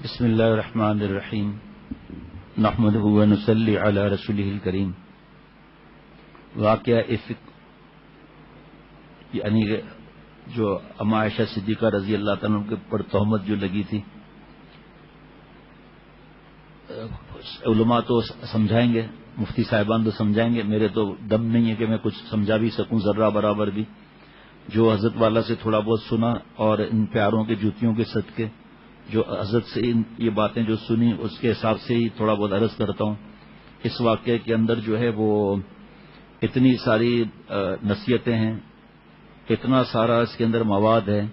بسم اللہ الرحمن الرحیم نحمدہ و نصلی علی رسولہ الکریم. واقعہ افک یعنی جو اما عائشہ صدیقہ رضی اللہ تعالیٰ عنہ کے پر تہمت جو لگی تھی، علماء تو سمجھائیں گے، مفتی صاحبان تو سمجھائیں گے، میرے تو دم نہیں ہے کہ میں کچھ سمجھا بھی سکوں ذرہ برابر بھی. جو حضرت والا سے تھوڑا بہت سنا اور ان پیاروں کے جوتیوں کے صدقے جو حضرت سے یہ باتیں جو سنی اس کے حساب سے ہی تھوڑا بہت عرض کرتا ہوں. اس واقعے کے اندر جو ہے وہ اتنی ساری نصیحتیں ہیں، اتنا سارا اس کے اندر مواد ہے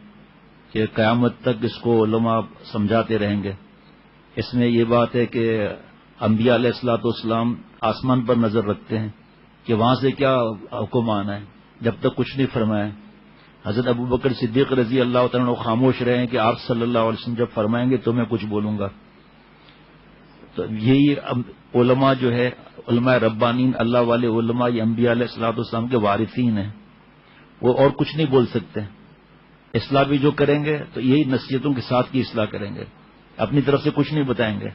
کہ قیامت تک اس کو علماء سمجھاتے رہیں گے. اس میں یہ بات ہے کہ انبیاء علیہ الصلوۃ والسلام آسمان پر نظر رکھتے ہیں کہ وہاں سے کیا حکم آنا ہے، جب تک کچھ نہیں فرمایا. حضرت ابو بکر صدیق رضی اللہ تعالیٰ عنہ خاموش رہے ہیں کہ آپ صلی اللہ علیہ وسلم جب فرمائیں گے تو میں کچھ بولوں گا. تو یہی علماء جو ہے، علماء ربانین اللہ والے علماء، یہ انبیاء علیہ الصلوۃ والسلام کے وارثین ہیں، وہ اور کچھ نہیں بول سکتے. اصلاح بھی جو کریں گے تو یہی نصیحتوں کے ساتھ کی اصلاح کریں گے، اپنی طرف سے کچھ نہیں بتائیں گے.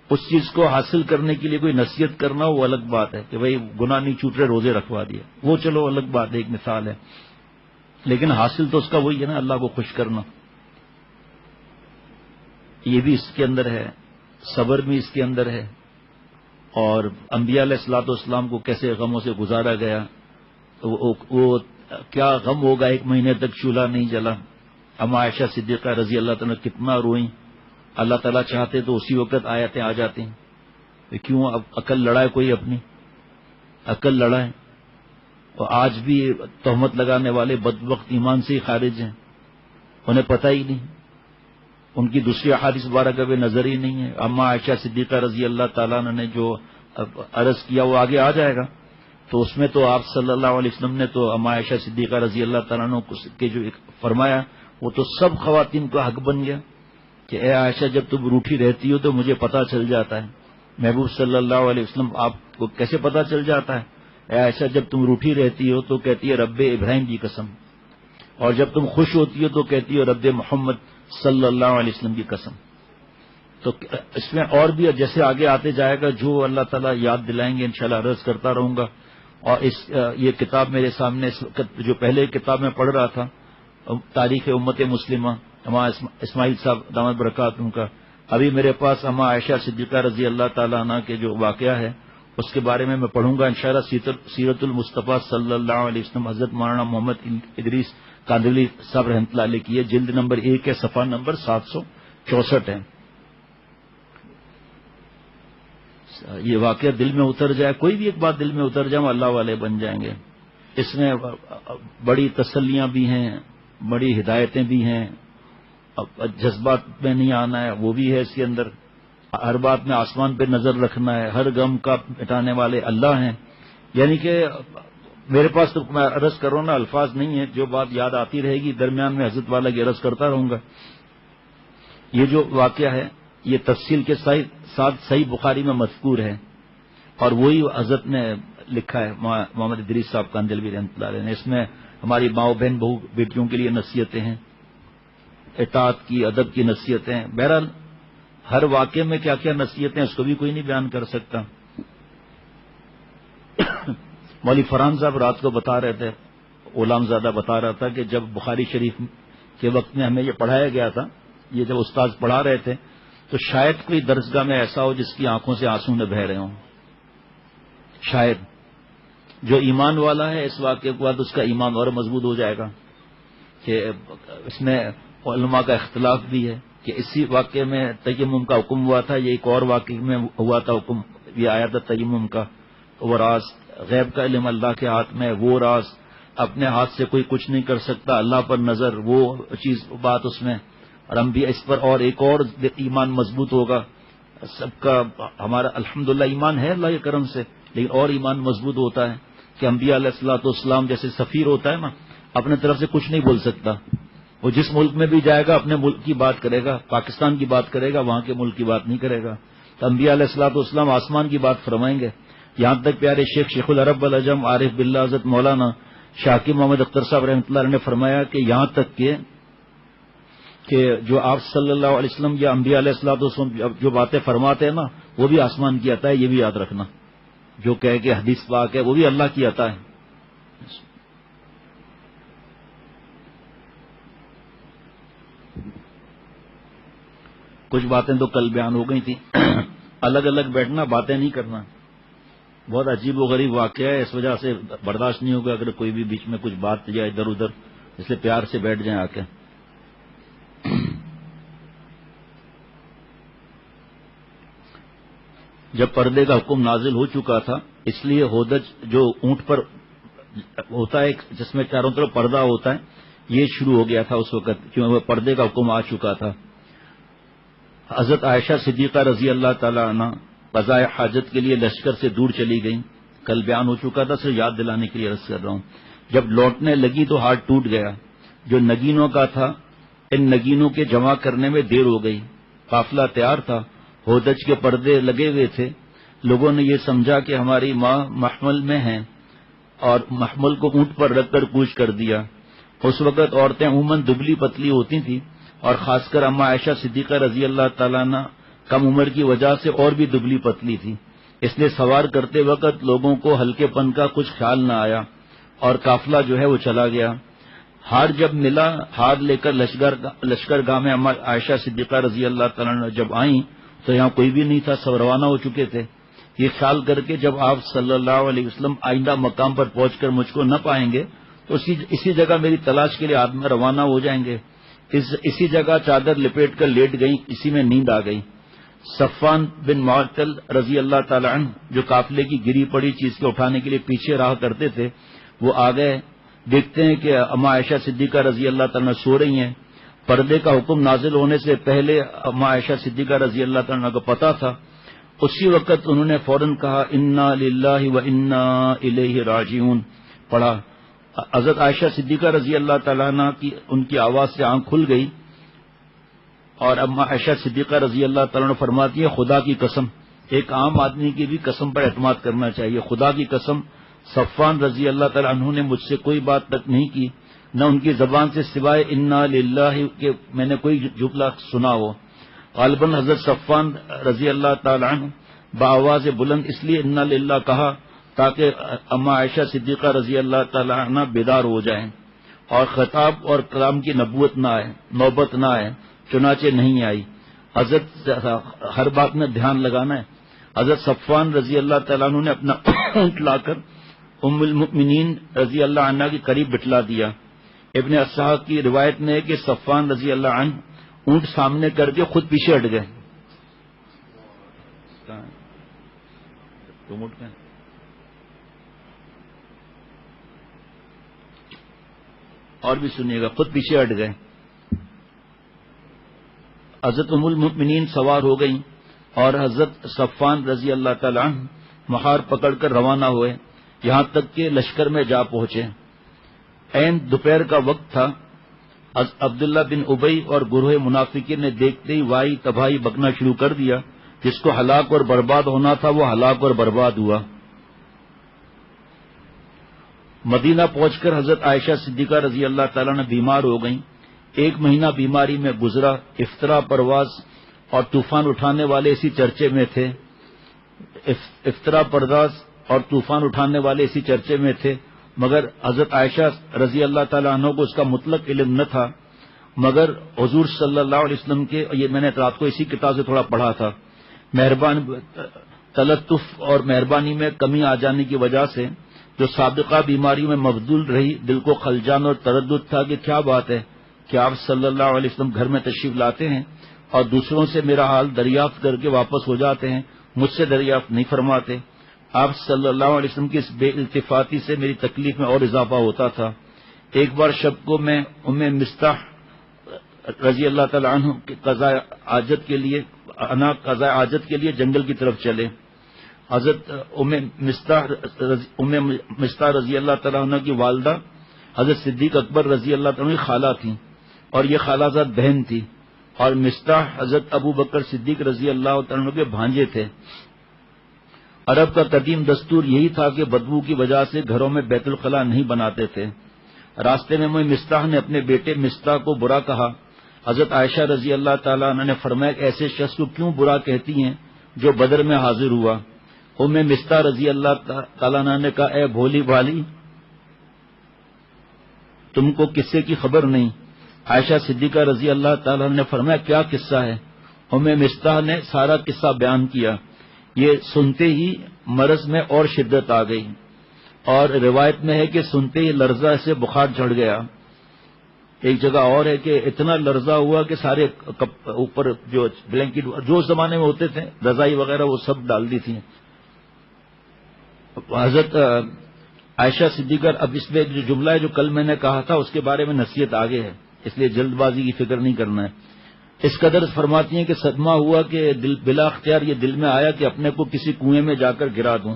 اس چیز کو حاصل کرنے کے لیے کوئی نصیحت کرنا وہ الگ بات ہے کہ بھائی گناہ نہیں چھوٹ رہے روزے رکھوا دیے، وہ چلو الگ بات ہے، ایک مثال ہے. لیکن حاصل تو اس کا وہی ہے نا، اللہ کو خوش کرنا. یہ بھی اس کے اندر ہے، صبر بھی اس کے اندر ہے، اور انبیاء علیہ الصلوۃ والسلام کو کیسے غموں سے گزارا گیا. وہ کیا غم ہوگا، 1 مہینے تک چولہا نہیں جلا. اما عائشہ صدیقہ رضی اللہ تعالیٰ کتنا روئیں. اللہ تعالیٰ چاہتے تو اسی وقت آیتیں آ جاتی ہیں. کیوں اب عقل لڑائے کوئی، اپنی عقل لڑائے. اور آج بھی تہمت لگانے والے بدبخت ایمان سے ہی خارج ہیں، انہیں پتہ ہی نہیں، ان کی دوسری احادیث مبارکہ بھی نظر ہی نہیں ہے. اما عائشہ صدیقہ رضی اللہ تعالیٰ نے جو عرض کیا وہ آگے آ جائے گا. تو اس میں تو آپ صلی اللہ علیہ وسلم نے تو اما عائشہ صدیقہ رضی اللہ تعالیٰ عنہ کے جو فرمایا وہ تو سب خواتین کا حق بن گیا کہ اے عائشہ جب تم روٹھی رہتی ہو تو مجھے پتہ چل جاتا ہے. محبوب صلی اللہ علیہ وسلم آپ کو کیسے پتہ چل جاتا ہے؟ اے عائشہ جب تم روٹھی رہتی ہو تو کہتی ہے رب ابراہیم کی قسم، اور جب تم خوش ہوتی ہو تو کہتی ہو رب محمد صلی اللہ علیہ وسلم کی قسم. تو اس میں اور بھی جیسے آگے آتے جائے گا، جو اللہ تعالیٰ یاد دلائیں گے انشاءاللہ عرض کرتا رہوں گا. اور یہ کتاب میرے سامنے اس وقت جو پہلے کتاب میں پڑھ رہا تھا، تاریخ امت مسلمہ اما اسماعیل صاحب دامت برکاتہ کا، ابھی میرے پاس اما عائشہ صدیقہ رضی اللہ تعالیٰ عنہ کے جو واقعہ ہے اس کے بارے میں پڑھوں گا انشاءاللہ. سیرت المصطفیٰ صلی اللہ علیہ وسلم حضرت مولانا محمد ادریس کاندھلی صاحب رحمۃ اللہ علیہ کی ہے، جلد نمبر 1 ہے، صفحہ نمبر 764 ہے. یہ واقعہ دل میں اتر جائے، کوئی بھی ایک بات دل میں اتر جائے اللہ والے بن جائیں گے. اس میں بڑی تسلیاں بھی ہیں، بڑی ہدایتیں بھی ہیں. جذبات میں نہیں آنا ہے وہ بھی ہے اس کے اندر. ہر بات میں آسمان پہ نظر رکھنا ہے، ہر غم کا مٹانے والے اللہ ہیں. یعنی کہ میرے پاس تو میں عرض کر رہا ہوں نا، الفاظ نہیں ہے، جو بات یاد آتی رہے گی درمیان میں حضرت والا کی عرض کرتا رہوں گا. یہ جو واقعہ ہے یہ تفصیل کے ساتھ صحیح بخاری میں مذکور ہے، اور وہی حضرت نے لکھا ہے محمد ادریس صاحب کاندھلوی رحمۃ اللہ علیہ نے. اس میں ہماری ماؤ بہن بہو بیٹیوں کے لیے نصیحتیں ہیں، اطاعت کی، ادب کی نصیحتیں ہیں. بہرحال ہر واقعے میں کیا کیا نصیحتیں اس کو بھی کوئی نہیں بیان کر سکتا. مولوی فرحان صاحب رات کو بتا رہے تھے، غلام زادہ بتا رہا تھا کہ جب بخاری شریف کے وقت میں ہمیں یہ پڑھایا گیا تھا، یہ جب استاد پڑھا رہے تھے تو شاید کوئی درسگاہ میں ایسا ہو جس کی آنکھوں سے آنسو نہ بہہ رہے ہوں. شاید جو ایمان والا ہے اس واقعے کے بعد اس کا ایمان اور مضبوط ہو جائے گا. کہ اس میں علماء کا اختلاف بھی ہے کہ اسی واقعے میں تیمم کا حکم ہوا تھا، یہ ایک اور واقعے میں ہوا تھا حکم، یہ آیا تھا تیمم کا. وہ راز غیب کا علم اللہ کے ہاتھ میں، وہ راز اپنے ہاتھ سے کوئی کچھ نہیں کر سکتا، اللہ پر نظر، وہ چیز بات اس میں. اور ہم بھی اس پر اور ایک اور ایمان مضبوط ہوگا سب کا. ہمارا الحمدللہ ایمان ہے اللہ کے کرم سے، لیکن اور ایمان مضبوط ہوتا ہے کہ انبیاء علیہ الصلوۃ والسلام جیسے سفیر ہوتا ہے نا، اپنے طرف سے کچھ نہیں بول سکتا. وہ جس ملک میں بھی جائے گا اپنے ملک کی بات کرے گا، پاکستان کی بات کرے گا، وہاں کے ملک کی بات نہیں کرے گا. تو انبیاء علیہ الصلوۃ والسلام آسمان کی بات فرمائیں گے. یہاں تک پیارے شیخ العرب والعجم عارف باللہ حضرت مولانا شاکر محمد اختر صاحب رحمۃ اللہ علیہ نے فرمایا کہ یہاں تک کہ کہ جو آپ صلی اللہ علیہ وسلم یا انبیاء علیہ الصلوۃ والسلام جو باتیں فرماتے ہیں نا وہ بھی آسمان کی عطا ہے، یہ بھی یاد رکھنا. جو کہے کہ حدیث پاک ہے وہ بھی اللہ کی عطا ہے. کچھ باتیں تو کل بیان ہو گئی تھیں. الگ الگ بیٹھنا، باتیں نہیں کرنا بہت عجیب و غریب واقعہ ہے. اس وجہ سے برداشت نہیں ہوگا اگر کوئی بھی بیچ میں کچھ بات جائے ادھر ادھر، اس لیے پیار سے بیٹھ جائیں آ کے. جب پردے کا حکم نازل ہو چکا تھا اس لیے ہودج جو اونٹ پر ہوتا ہے جس میں چاروں طرف پردہ ہوتا ہے یہ شروع ہو گیا تھا اس وقت، کیونکہ پردے کا حکم آ چکا تھا. حضرت عائشہ صدیقہ رضی اللہ تعالی عنہ قضاء حاجت کے لیے لشکر سے دور چلی گئیں. کل بیان ہو چکا تھا، صرف یاد دلانے کے لیے عرض کر رہا ہوں. جب لوٹنے لگی تو ہاتھ ٹوٹ گیا جو نگینوں کا تھا. ان نگینوں کے جمع کرنے میں دیر ہو گئی. قافلہ تیار تھا، ہودج کے پردے لگے ہوئے تھے. لوگوں نے یہ سمجھا کہ ہماری ماں محمل میں ہیں اور محمل کو اونٹ پر رکھ کر کوچ کر دیا. اس وقت عورتیں عموماً دبلی پتلی ہوتی تھیں اور خاص کر اما عائشہ صدیقہ رضی اللہ تعالیٰ عنہ کم عمر کی وجہ سے اور بھی دبلی پتلی تھی. اس لیے سوار کرتے وقت لوگوں کو ہلکے پن کا کچھ خیال نہ آیا اور قافلہ جو ہے وہ چلا گیا. ہار جب ملا، ہار لے کر لشکر گاہ میں اما عائشہ صدیقہ رضی اللہ تعالیٰ عنہ جب آئیں تو یہاں کوئی بھی نہیں تھا، سب روانہ ہو چکے تھے. یہ خیال کر کے جب آپ صلی اللہ علیہ وسلم آئندہ مقام پر پہنچ کر مجھ کو نہ پائیں گے تو اسی جگہ میری تلاش کے لیے آدمی روانہ ہو جائیں گے. اسی جگہ چادر لپیٹ کر لیٹ گئیں، اسی میں نیند آ گئی. صفوان بن معطل رضی اللہ تعالی عنہ جو قافلے کی گری پڑی چیز کے اٹھانے کے لیے پیچھے رہا کرتے تھے وہ آ گئے. دیکھتے ہیں کہ اما عائشہ صدیقہ رضی اللہ تعالیٰ عنہ سو رہی ہیں. پردے کا حکم نازل ہونے سے پہلے اما عائشہ صدیقہ رضی اللہ تعالیٰ عنہ کو پتا تھا. اسی وقت انہوں نے فوراً کہا انا للہ و انا الیہ راجعون پڑھا. حضرت عائشہ صدیقہ رضی اللہ تعالیٰ عنہ کی ان کی آواز سے آنکھ کھل گئی اور اما عائشہ صدیقہ رضی اللہ تعالیٰ عنہ فرماتی ہے خدا کی قسم، ایک عام آدمی کی بھی قسم پر اعتماد کرنا چاہیے. خدا کی قسم صفوان رضی اللہ تعالیٰ عنہ نے مجھ سے کوئی بات تک نہیں کی، نہ ان کی زبان سے سوائے انا للہ کہ میں نے کوئی جملہ سنا ہو. غالباً حضرت صفوان رضی اللہ تعالیٰ عنہ بآواز بلند اس لیے انا للہ کہا تاکہ اما عائشہ صدیقہ رضی اللہ تعالیٰ عنہ بیدار ہو جائیں اور خطاب اور کلام کی نبوت نہ آئے، نوبت نہ آئے. چنانچہ نہیں آئی. حضرت ہر بات میں دھیان لگانا ہے. حضرت صفوان رضی اللہ تعالیٰ عنہ نے اپنا اونٹ لا کر ام المؤمنین رضی اللہ عنہ کے قریب بٹھلا دیا. ابن اسحاق کی روایت میں ہے کہ صفوان رضی اللہ عنہ اونٹ سامنے کر کے خود پیچھے ہٹ گئے. اور بھی سنیے گا، خود پیچھے ہٹ گئے. حضرت ام المؤمنین سوار ہو گئیں اور حضرت صفوان رضی اللہ تعالی عنہ مہار پکڑ کر روانہ ہوئے یہاں تک کہ لشکر میں جا پہنچے. عین دوپہر کا وقت تھا. عبداللہ بن ابی اور گروہ منافقین نے دیکھتے ہی وائی تباہی بکنا شروع کر دیا. جس کو ہلاک اور برباد ہونا تھا وہ ہلاک اور برباد ہوا. مدینہ پہنچ کر حضرت عائشہ صدیقہ رضی اللہ تعالیٰ نے بیمار ہو گئیں. 1 مہینہ بیماری میں گزرا. افطرا پرواز اور طوفان اٹھانے والے اسی چرچے میں تھے. افطرا پرواز اور طوفان اٹھانے والے اسی چرچے میں تھے، مگر حضرت عائشہ رضی اللہ تعالیٰ عنہ کو اس کا مطلق علم نہ تھا. مگر حضور صلی اللہ علیہ وسلم کے، یہ میں نے رات کو اسی کتاب سے تھوڑا پڑھا تھا، تلطف اور مہربانی میں کمی آ جانے کی وجہ سے جو سابقہ بیماری میں مبذول رہی، دل کو خلجان اور تردد تھا کہ کیا بات ہے کہ آپ صلی اللہ علیہ وسلم گھر میں تشریف لاتے ہیں اور دوسروں سے میرا حال دریافت کر کے واپس ہو جاتے ہیں، مجھ سے دریافت نہیں فرماتے. آپ صلی اللہ علیہ وسلم کی اس بے التفاتی سے میری تکلیف میں اور اضافہ ہوتا تھا. ایک بار شب کو میں ام مستح رضی اللہ تعالی عنہ کی قضاء حاجت کے لیے جنگل کی طرف چلے. حضرت ام مستح رضی اللہ تعالی عنہ کی والدہ حضرت صدیق اکبر رضی اللہ تعالی عنہ کی خالہ تھیں اور یہ خالہ زاد بہن تھی، اور مستح حضرت ابو بکر صدیق رضی اللہ تعالی عنہ کے بھانجے تھے. عرب کا قدیم دستور یہی تھا کہ بدبو کی وجہ سے گھروں میں بیت الخلاء نہیں بناتے تھے. راستے میں مستح نے اپنے بیٹے مستح کو برا کہا. حضرت عائشہ رضی اللہ تعالیٰ عنہ نے فرمایا کہ ایسے شخص کو کیوں برا کہتی ہیں جو بدر میں حاضر ہوا؟ ام مستح رضی اللہ تعالیٰ عنہ نے کہا اے بھولی بھالی، تم کو قصے کی خبر نہیں؟ عائشہ صدیقہ رضی اللہ تعالیٰ عنہ نے فرمایا کیا قصہ ہے؟ ام مستح نے سارا قصہ بیان کیا۔ یہ سنتے ہی مرض میں اور شدت آ گئی، اور روایت میں ہے کہ سنتے ہی لرزہ سے بخار چڑھ گیا۔ ایک جگہ اور ہے کہ اتنا لرزہ ہوا کہ سارے اوپر جو بلینکٹ جو زمانے میں ہوتے تھے رضائی وغیرہ وہ سب ڈال دی تھی۔ حضرت عائشہ صدیقہ، اب اس میں جو جملہ ہے جو کل میں نے کہا تھا اس کے بارے میں نصیحت آگے ہے، اس لیے جلد بازی کی فکر نہیں کرنا ہے۔ اس قدر فرماتی ہیں کہ صدمہ ہوا کہ بلا اختیار یہ دل میں آیا کہ اپنے کو کسی کنویں میں جا کر گرا دوں۔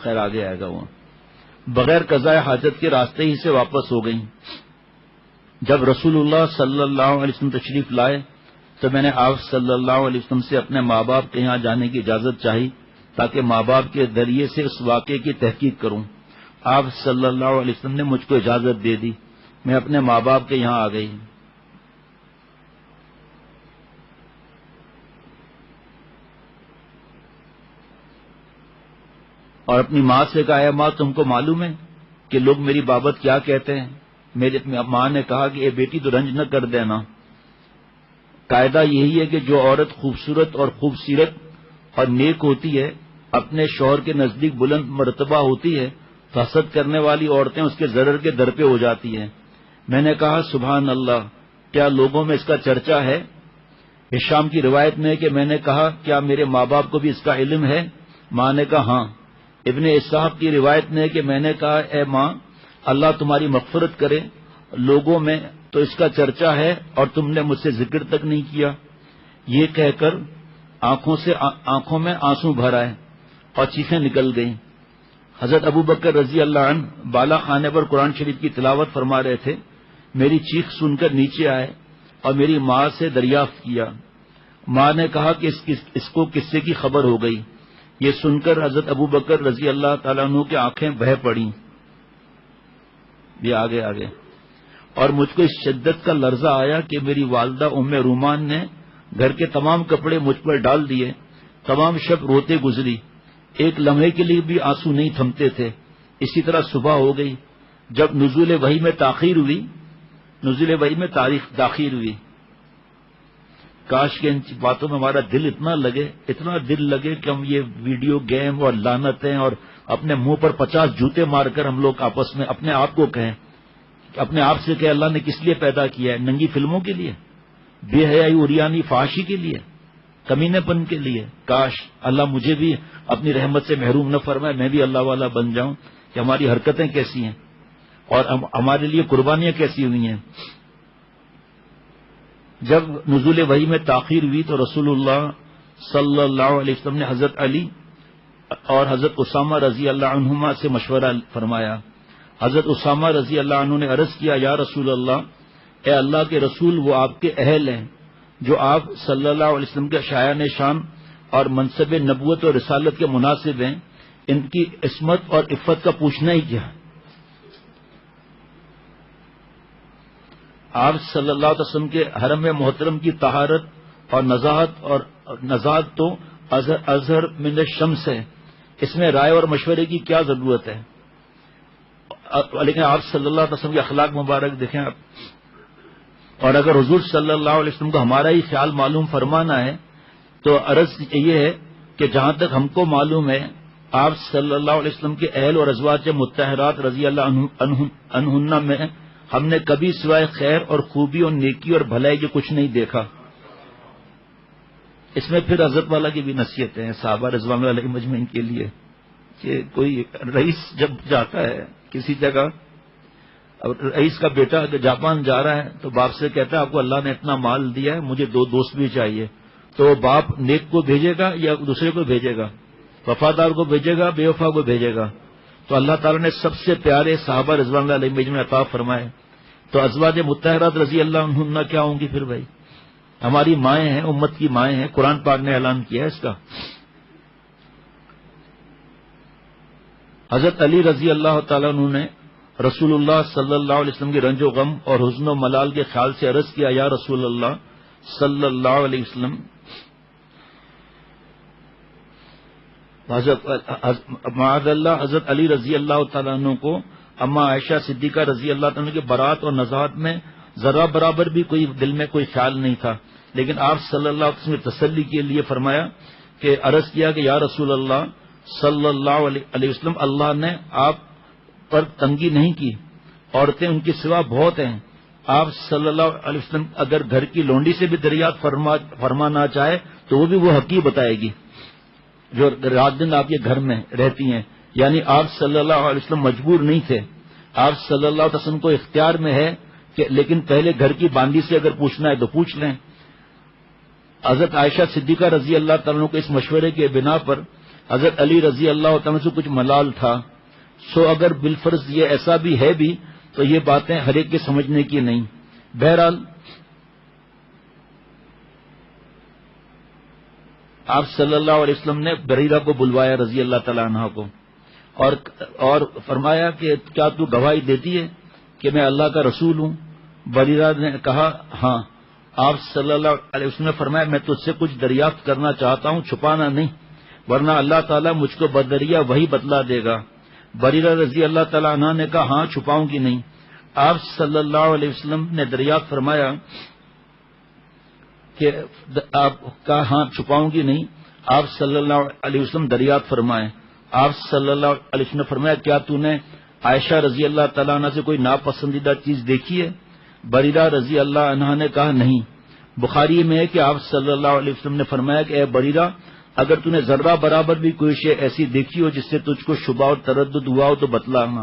خیر آگے آئے گا وہ۔ بغیر قضاء حاجت کے راستے ہی سے واپس ہو گئیں۔ جب رسول اللہ صلی اللہ علیہ وسلم تشریف لائے تو میں نے آپ صلی اللہ علیہ وسلم سے اپنے ماں باپ کے یہاں جانے کی اجازت چاہی تاکہ ماں باپ کے ذریعے سے اس واقعے کی تحقیق کروں۔ آپ صلی اللہ علیہ وسلم نے مجھ کو اجازت دے دی، میں اپنے ماں باپ کے یہاں آ گئی۔ اور اپنی ماں سے کہا اے ماں تم کو معلوم ہے کہ لوگ میری بابت کیا کہتے ہیں؟ میری ماں نے کہا کہ اے بیٹی تو رنج نہ کر دینا، قاعدہ یہی ہے کہ جو عورت خوبصورت اور خوبصیرت اور نیک ہوتی ہے، اپنے شوہر کے نزدیک بلند مرتبہ ہوتی ہے، تو حسد کرنے والی عورتیں اس کے ضرر کے در پہ ہو جاتی ہیں۔ میں نے کہا سبحان اللہ، کیا لوگوں میں اس کا چرچا ہے؟ ہشام کی روایت میں ہے کہ میں نے کہا کیا میرے ماں باپ کو بھی اس کا علم ہے؟ ماں نے کہا ہاں۔ ابن اسحاق کی روایت میں ہے کہ میں نے کہا اے ماں اللہ تمہاری مغفرت کرے، لوگوں میں تو اس کا چرچا ہے اور تم نے مجھ سے ذکر تک نہیں کیا۔ یہ کہہ کر آنکھوں میں آنسو بھر آئے اور چیخیں نکل گئیں۔ حضرت ابو بکر رضی اللہ عنہ بالا خانے پر قرآن شریف کی تلاوت فرما رہے تھے، میری چیخ سن کر نیچے آئے اور میری ماں سے دریافت کیا۔ ماں نے کہا کہ اس کو قصے کی خبر ہو گئی۔ یہ سن کر حضرت ابو بکر رضی اللہ تعالیٰ عنہ کی آنکھیں بہہ پڑیں۔ یہ آگے اور مجھ کو اس شدت کا لرزہ آیا کہ میری والدہ ام رومان نے گھر کے تمام کپڑے مجھ پر ڈال دیے۔ تمام شب روتے گزری، ایک لمحے کے لیے بھی آنسو نہیں تھمتے تھے۔ اسی طرح صبح ہو گئی۔ جب نزول وحی میں تاخیر ہوئی، کاش کہ ان باتوں میں ہمارا دل اتنا لگے کہ ہم یہ ویڈیو گیم اور لعنتیں اور اپنے منہ پر 50 جوتے مار کر ہم لوگ آپس میں اپنے آپ کو کہیں، اپنے آپ سے کہ اللہ نے کس لیے پیدا کیا ہے؟ ننگی فلموں کے لیے، بے حیائی اوریانی فحاشی کے لیے، کمینے پن کے لیے؟ کاش اللہ مجھے بھی اپنی رحمت سے محروم نہ فرمائے، میں بھی اللہ والا بن جاؤں کہ ہماری حرکتیں کیسی ہیں اور ہمارے لیے قربانیاں کیسی ہوئی ہیں۔ جب نزول وحی میں تاخیر ہوئی تو رسول اللہ صلی اللہ علیہ وسلم نے حضرت علی اور حضرت اسامہ رضی اللہ عنہما سے مشورہ فرمایا۔ حضرت اسامہ رضی اللہ عنہ نے عرض کیا یا رسول اللہ، اے اللہ کے رسول، وہ آپ کے اہل ہیں جو آپ صلی اللہ علیہ وسلم کے شایان شان اور منصب نبوت اور رسالت کے مناسب ہیں، ان کی عصمت اور عفت کا پوچھنا ہی کیا؟ آپ صلی اللہ علیہ وسلم کے حرم محترم کی طہارت اور نزاہت تو ازہر من الشمس ہے، اس میں رائے اور مشورے کی کیا ضرورت ہے؟ لیکن آپ صلی اللہ علیہ وسلم کے اخلاق مبارک دیکھیں آپ۔ اور اگر حضور صلی اللہ علیہ وسلم کو ہمارا ہی خیال معلوم فرمانا ہے تو عرض یہ ہے کہ جہاں تک ہم کو معلوم ہے آپ صلی اللہ علیہ وسلم کے اہل اور ازواج مطہرات رضی اللہ عنہن میں ہم نے کبھی سوائے خیر اور خوبی اور نیکی اور بھلائی کے کچھ نہیں دیکھا۔ اس میں پھر حضرت والا کی بھی نصیحتیں ہیں صحابہ رضوان اللہ علیہ مجمعین کے لیے کہ کوئی رئیس جب جاتا ہے کسی جگہ، اب رئیس کا بیٹا جاپان جا رہا ہے تو باپ سے کہتا ہے آپ کو اللہ نے اتنا مال دیا ہے، مجھے 2 دوست بھی چاہیے، تو وہ باپ نیک کو بھیجے گا یا دوسرے کو بھیجے گا؟ وفادار کو بھیجے گا، بے وفا کو بھیجے گا؟ تو اللہ تعالیٰ نے سب سے پیارے صحابہ رضوان اللہ علیہ مجمعین عطا فرمائے، تو ازواج مطہرات رضی اللہ عنہن کیا ہوں گی پھر بھائی؟ ہماری مائیں ہیں، امت کی مائیں ہیں، قرآن پاک نے اعلان کیا ہے اس کا۔ حضرت علی رضی اللہ تعالیٰ عنہ نے رسول اللہ صلی اللہ علیہ وسلم کے رنج و غم اور حزن و ملال کے خیال سے عرض کیا، یا رسول اللہ صلی اللہ علیہ وسلم، معاذ اللہ حضرت علی رضی اللہ تعالیٰ عنہ کو اما عائشہ صدیقہ رضی اللہ تعالیٰ عنہ کے برات اور نزاعت میں ذرہ برابر بھی کوئی دل میں کوئی خیال نہیں تھا، لیکن آپ صلی اللہ علیہ وسلم نے تسلی کے لیے فرمایا کہ عرض کیا کہ یا رسول اللہ صلی اللہ علیہ وسلم، اللہ نے آپ پر تنگی نہیں کی، عورتیں ان کے سوا بہت ہیں، آپ صلی اللہ علیہ وسلم اگر گھر کی لونڈی سے بھی دریافت فرما نہ چاہے تو وہ بھی وہ حقیق بتائے گی جو رات دن آپ کے گھر میں رہتی ہیں، یعنی آپ صلی اللہ علیہ وسلم مجبور نہیں تھے، آپ صلی اللہ علیہ وسلم کو اختیار میں ہے کہ لیکن پہلے گھر کی باندی سے اگر پوچھنا ہے تو پوچھ لیں۔ حضرت عائشہ صدیقہ رضی اللہ تعالیٰ کو اس مشورے کے بنا پر حضرت علی رضی اللہ تعالیٰ سے کچھ ملال تھا، سو اگر بالفرض یہ ایسا بھی ہے بھی تو یہ باتیں ہر ایک کے سمجھنے کی نہیں۔ بہرحال آپ صلی اللہ علیہ وسلم نے بریرہ کو بلوایا رضی اللہ تعالیٰ عنہ کو اور فرمایا کہ کیا تو گواہی دیتی ہے کہ میں اللہ کا رسول ہوں؟ بریرہ نے کہا ہاں۔ آپ صلی اللہ علیہ وسلم نے فرمایا میں تجھ سے کچھ دریافت کرنا چاہتا ہوں، چھپانا نہیں، ورنہ اللہ تعالیٰ مجھ کو بدریہ وہی بدلا دے گا۔ بریرہ رضی اللہ تعالیٰ عنہ نے کہا ہاں چھپاؤں گی نہیں۔ آپ صلی اللہ علیہ وسلم نے دریافت فرمایا کہ آپ کا ہاں چھپاؤں گی نہیں۔ آپ صلی اللہ علیہ وسلم دریافت فرمائے۔ آپ صلی اللہ علیہ وسلم نے فرمایا کیا تو نے عائشہ رضی اللہ تعالیٰ عنہ سے کوئی ناپسندیدہ چیز دیکھی ہے؟ بریرہ رضی اللہ عنہ نے کہا نہیں۔ بخاری میں ہے کہ آپ صلی اللہ علیہ وسلم نے فرمایا کہ اے بریرہ، اگر تو نے ذرہ برابر بھی کوئی شے ایسی دیکھی ہو جس سے تجھ کو شبہ اور تردد ہوا ہو تو بتلانا۔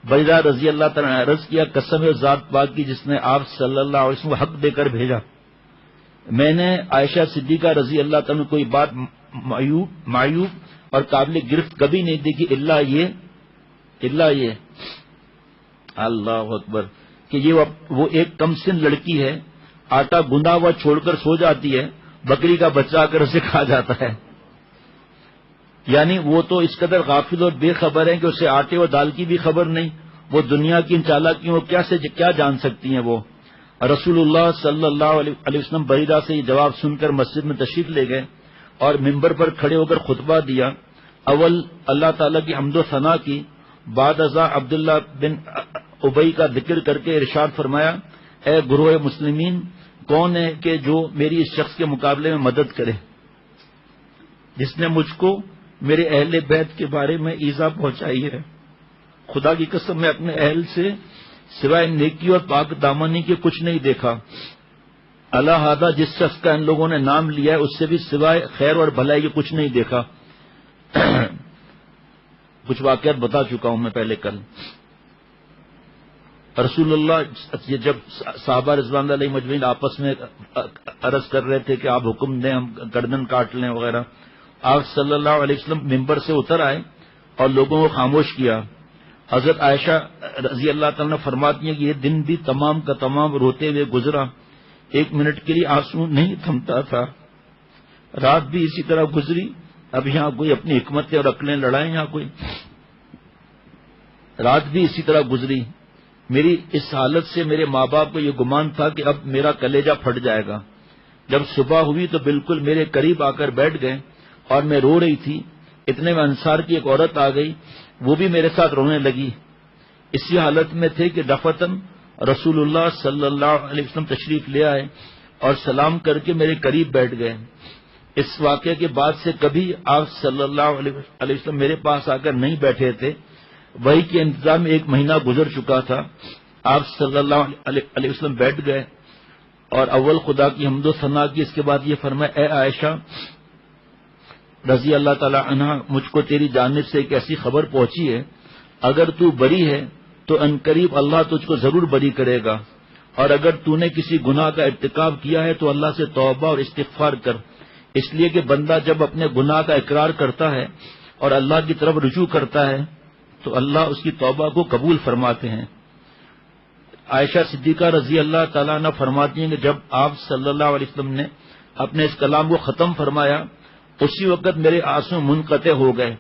بریرہ رضی اللہ تعالیٰ نے عرض کیا قسم ہے ذات پاک کی جس نے آپ صلی اللہ علیہ وسلم کو حق دے کر بھیجا، میں نے عائشہ صدیقہ رضی اللہ تعالیٰ کوئی بات معیوب اور قابل گرفت کبھی نہیں دیکھی اللہ یہ اللہ اکبر کہ یہ وہ ایک کم سن لڑکی ہے، آٹا گندا ہوا چھوڑ کر سو جاتی ہے، بکری کا بچہ آ کر اسے کھا جاتا ہے، یعنی وہ تو اس قدر غافل اور بے خبر ہے کہ اسے آٹے اور دال کی بھی خبر نہیں، وہ دنیا کی ان چالاکیوں کیا جان سکتی ہیں۔ وہ رسول اللہ صلی اللہ علیہ وسلم بریرہ سے یہ جواب سن کر مسجد میں تشریف لے گئے اور ممبر پر کھڑے ہو کر خطبہ دیا۔ اول اللہ تعالیٰ کی حمد و ثنا کی، بعد ازاں عبداللہ بن ابئی کا ذکر کر کے ارشاد فرمایا اے گروہ مسلمین، کون ہے کہ جو میری اس شخص کے مقابلے میں مدد کرے جس نے مجھ کو میرے اہل بیت کے بارے میں ایذا پہنچائی ہے؟ خدا کی قسم میں اپنے اہل سے سوائے نیکی اور پاک دامنی کے کچھ نہیں دیکھا، الہذا جس شخص کا ان لوگوں نے نام لیا ہے اس سے بھی سوائے خیر اور بھلائی کے کچھ نہیں دیکھا۔ کچھ واقعات بتا چکا ہوں میں پہلے کل۔ رسول اللہ جب صحابہ رضوان اللہ علیہ مجمعین آپس میں عرض کر رہے تھے کہ آپ حکم دیں ہم گردن کاٹ لیں وغیرہ، آپ صلی اللہ علیہ وسلم ممبر سے اتر آئے اور لوگوں کو خاموش کیا۔ حضرت عائشہ رضی اللہ تعالیٰ نے فرماتی ہیں کہ یہ دن بھی تمام کا تمام روتے ہوئے گزرا، ایک منٹ کے لیے آنسو نہیں تھمتا تھا، رات بھی اسی طرح گزری۔ اب یہاں کوئی اپنی حکمتیں اور عقلیں لڑائیں، یہاں کوئی رات بھی اسی طرح گزری۔ میری اس حالت سے میرے ماں باپ کو یہ گمان تھا کہ اب میرا کلیجہ پھٹ جائے گا۔ جب صبح ہوئی تو بالکل میرے قریب آ کر بیٹھ گئے اور میں رو رہی تھی، اتنے میں انصار کی ایک عورت آ گئی، وہ بھی میرے ساتھ رونے لگی۔ اسی حالت میں تھے کہ دفتن رسول اللہ صلی اللہ علیہ وسلم تشریف لے آئے اور سلام کر کے میرے قریب بیٹھ گئے۔ اس واقعے کے بعد سے کبھی آپ صلی اللہ علیہ وسلم میرے پاس آ کر نہیں بیٹھے تھے۔ وحی کے انتظام میں 1 مہینہ گزر چکا تھا۔ آپ صلی اللہ علیہ وسلم بیٹھ گئے اور اول خدا کی حمد و ثنا کی، اس کے بعد یہ فرمایا اے عائشہ رضی اللہ تعالی عنہ، مجھ کو تیری جانب سے ایک ایسی خبر پہنچی ہے، اگر تو بری ہے تو عنقریب اللہ تجھ کو ضرور بری کرے گا، اور اگر تو نے کسی گناہ کا ارتکاب کیا ہے تو اللہ سے توبہ اور استغفار کر، اس لیے کہ بندہ جب اپنے گناہ کا اقرار کرتا ہے اور اللہ کی طرف رجوع کرتا ہے تو اللہ اس کی توبہ کو قبول فرماتے ہیں۔ عائشہ صدیقہ رضی اللہ تعالیٰ عنہ فرماتی ہیں کہ جب آپ صلی اللہ علیہ وسلم نے اپنے اس کلام کو ختم فرمایا اسی وقت میرے آنسو منقطع ہو گئے،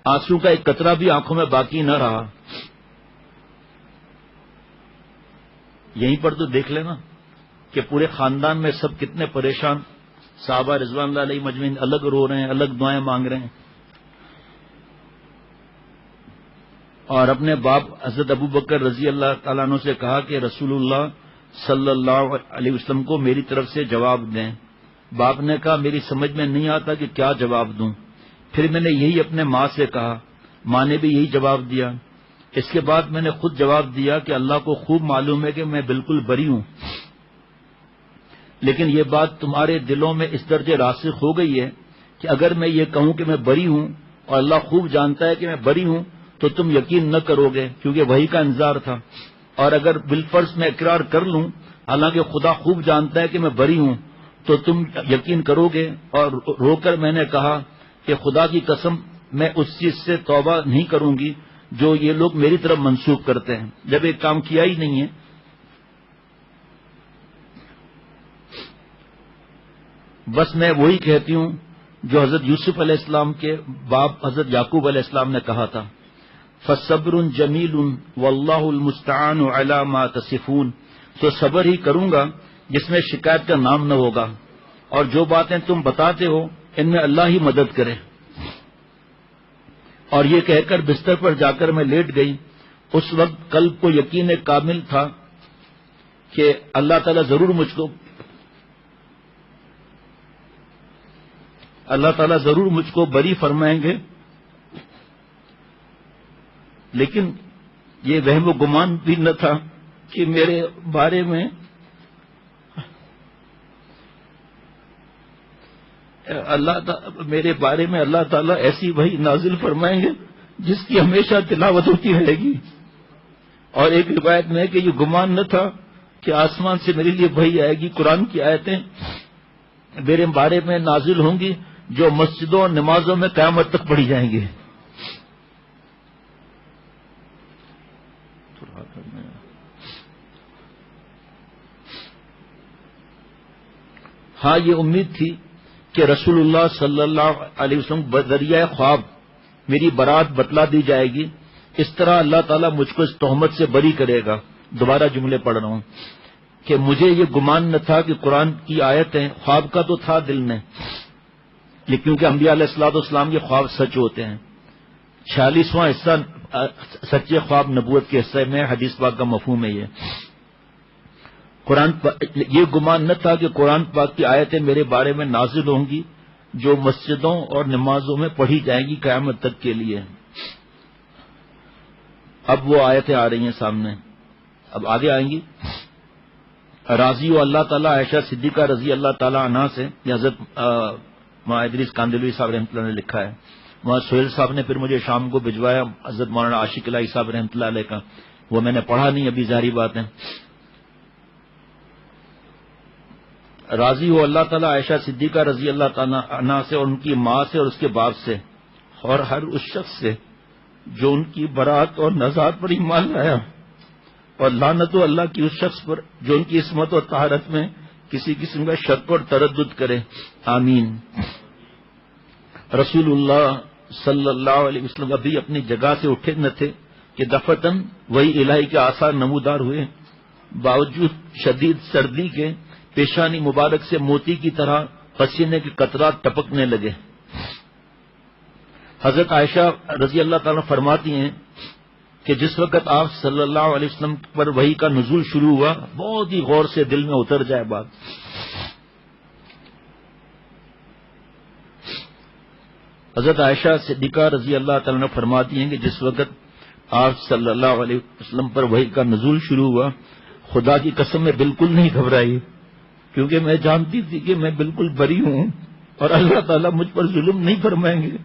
آنسو کا ایک قطرہ بھی آنکھوں میں باقی نہ رہا۔ یہیں پر تو دیکھ لینا کہ پورے خاندان میں سب کتنے پریشان، صحابہ رضوان اللہ علیہ مجمعین الگ رو رہے ہیں، الگ دعائیں مانگ رہے ہیں، اور اپنے باپ حضرت ابو بکر رضی اللہ تعالیٰ عنہ سے کہا کہ رسول اللہ صلی اللہ علیہ وسلم کو میری طرف سے جواب دیں۔ باپ نے کہا میری سمجھ میں نہیں آتا کہ کیا جواب دوں۔ پھر میں نے یہی اپنے ماں سے کہا، ماں نے بھی یہی جواب دیا۔ اس کے بعد میں نے خود جواب دیا کہ اللہ کو خوب معلوم ہے کہ میں بالکل بری ہوں، لیکن یہ بات تمہارے دلوں میں اس درجے راسخ ہو گئی ہے کہ اگر میں یہ کہوں کہ میں بری ہوں اور اللہ خوب جانتا ہے کہ میں بری ہوں تو تم یقین نہ کرو گے، کیونکہ وہی کا انتظار تھا۔ اور اگر بالفرض میں اقرار کر لوں حالانکہ خدا خوب جانتا ہے کہ میں بری ہوں تو تم یقین کرو گے۔ اور رو کر میں نے کہا کہ خدا کی قسم میں اس چیز سے توبہ نہیں کروں گی جو یہ لوگ میری طرف منسوخ کرتے ہیں، جب ایک کام کیا ہی نہیں ہے۔ بس میں وہی کہتی ہوں جو حضرت یوسف علیہ السلام کے باپ حضرت یعقوب علیہ السلام نے کہا تھا، فصبر جمیل واللہ المستعان علی ما تصفون، تو صبر ہی کروں گا جس میں شکایت کا نام نہ ہوگا، اور جو باتیں تم بتاتے ہو ان میں اللہ ہی مدد کرے۔ اور یہ کہہ کر بستر پر جا کر میں لیٹ گئی۔ اس وقت قلب کو یقین کامل تھا کہ اللہ تعالیٰ ضرور مجھ کو بری فرمائیں گے، لیکن یہ وہم و گمان بھی نہ تھا کہ میرے بارے میں اللہ تعالیٰ ایسی وحی نازل فرمائیں گے جس کی ہمیشہ تلاوت ہوتی رہے گی۔ اور ایک روایت میں کہ یہ گمان نہ تھا کہ آسمان سے میرے لیے وحی آئے گی، قرآن کی آیتیں میرے بارے میں نازل ہوں گی جو مسجدوں اور نمازوں میں قیامت تک پڑھی جائیں گی۔ ہاں یہ امید تھی کہ رسول اللہ صلی اللہ علیہ وسلم بذریعہ خواب میری برات بتلا دی جائے گی، اس طرح اللہ تعالیٰ مجھ کو اس تہمت سے بری کرے گا۔ دوبارہ جملے پڑھ رہا ہوں کہ مجھے یہ گمان نہ تھا کہ قرآن کی آیتیں، خواب کا تو تھا دل میں، لیکن کیونکہ انبیاء علیہ الصلوۃ والسلام کے خواب سچ ہوتے ہیں۔ 46واں حصہ سچے خواب نبوت کے حصے میں حدیث پاک کا مفہوم ہے۔ یہ گمان نہ تھا کہ قرآن پاک کی آیتیں میرے بارے میں نازل ہوں گی جو مسجدوں اور نمازوں میں پڑھی جائیں گی قیامت تک کے لیے۔ اب وہ آیتیں آ رہی ہیں سامنے، اب آگے آئیں گی۔ راضی و اللہ تعالیٰ عائشہ صدیقہ رضی اللہ تعالیٰ عنہ سے، یہ حضرت مولانا ادریس کاندلوی صاحب رحمۃ اللہ نے لکھا ہے۔ وہاں سہیل صاحب نے پھر مجھے شام کو بھجوایا حضرت مولانا عاشق الہی صاحب رحمۃ اللہ علیہ کا، وہ میں نے پڑھا نہیں ابھی، ظاہری بات ہے۔ راضی ہو اللہ تعالیٰ عائشہ صدیقہ رضی اللہ تعالیٰ عنہ سے اور ان کی ماں سے اور اس کے باپ سے اور ہر اس شخص سے جو ان کی برات اور نزاعت پر ایمان لایا، اور لعنت و اللہ کی اس شخص پر جو ان کی عصمت اور طہارت میں کسی قسم کا شک اور تردد کرے، آمین۔ رسول اللہ صلی اللہ علیہ وسلم ابھی اپنی جگہ سے اٹھے نہ تھے کہ دفتن وہی الہی کے آثار نمودار ہوئے، باوجود شدید سردی کے پیشانی مبارک سے موتی کی طرح پسینے کے قطرات ٹپکنے لگے۔ حضرت عائشہ رضی اللہ تعالیٰ فرماتی ہیں کہ جس وقت آپ صلی اللہ علیہ وسلم پر وحی کا نزول شروع ہوا، بہت ہی غور سے دل میں اتر جائے بات۔ حضرت عائشہ صدیقہ رضی اللہ تعالیٰ نے فرماتی ہیں کہ جس وقت آپ صلی اللہ علیہ وسلم پر وحی کا نزول شروع ہوا، خدا کی قسم میں بالکل نہیں گھبرائی، کیونکہ میں جانتی تھی کہ میں بالکل بری ہوں اور اللہ تعالیٰ مجھ پر ظلم نہیں فرمائیں گے۔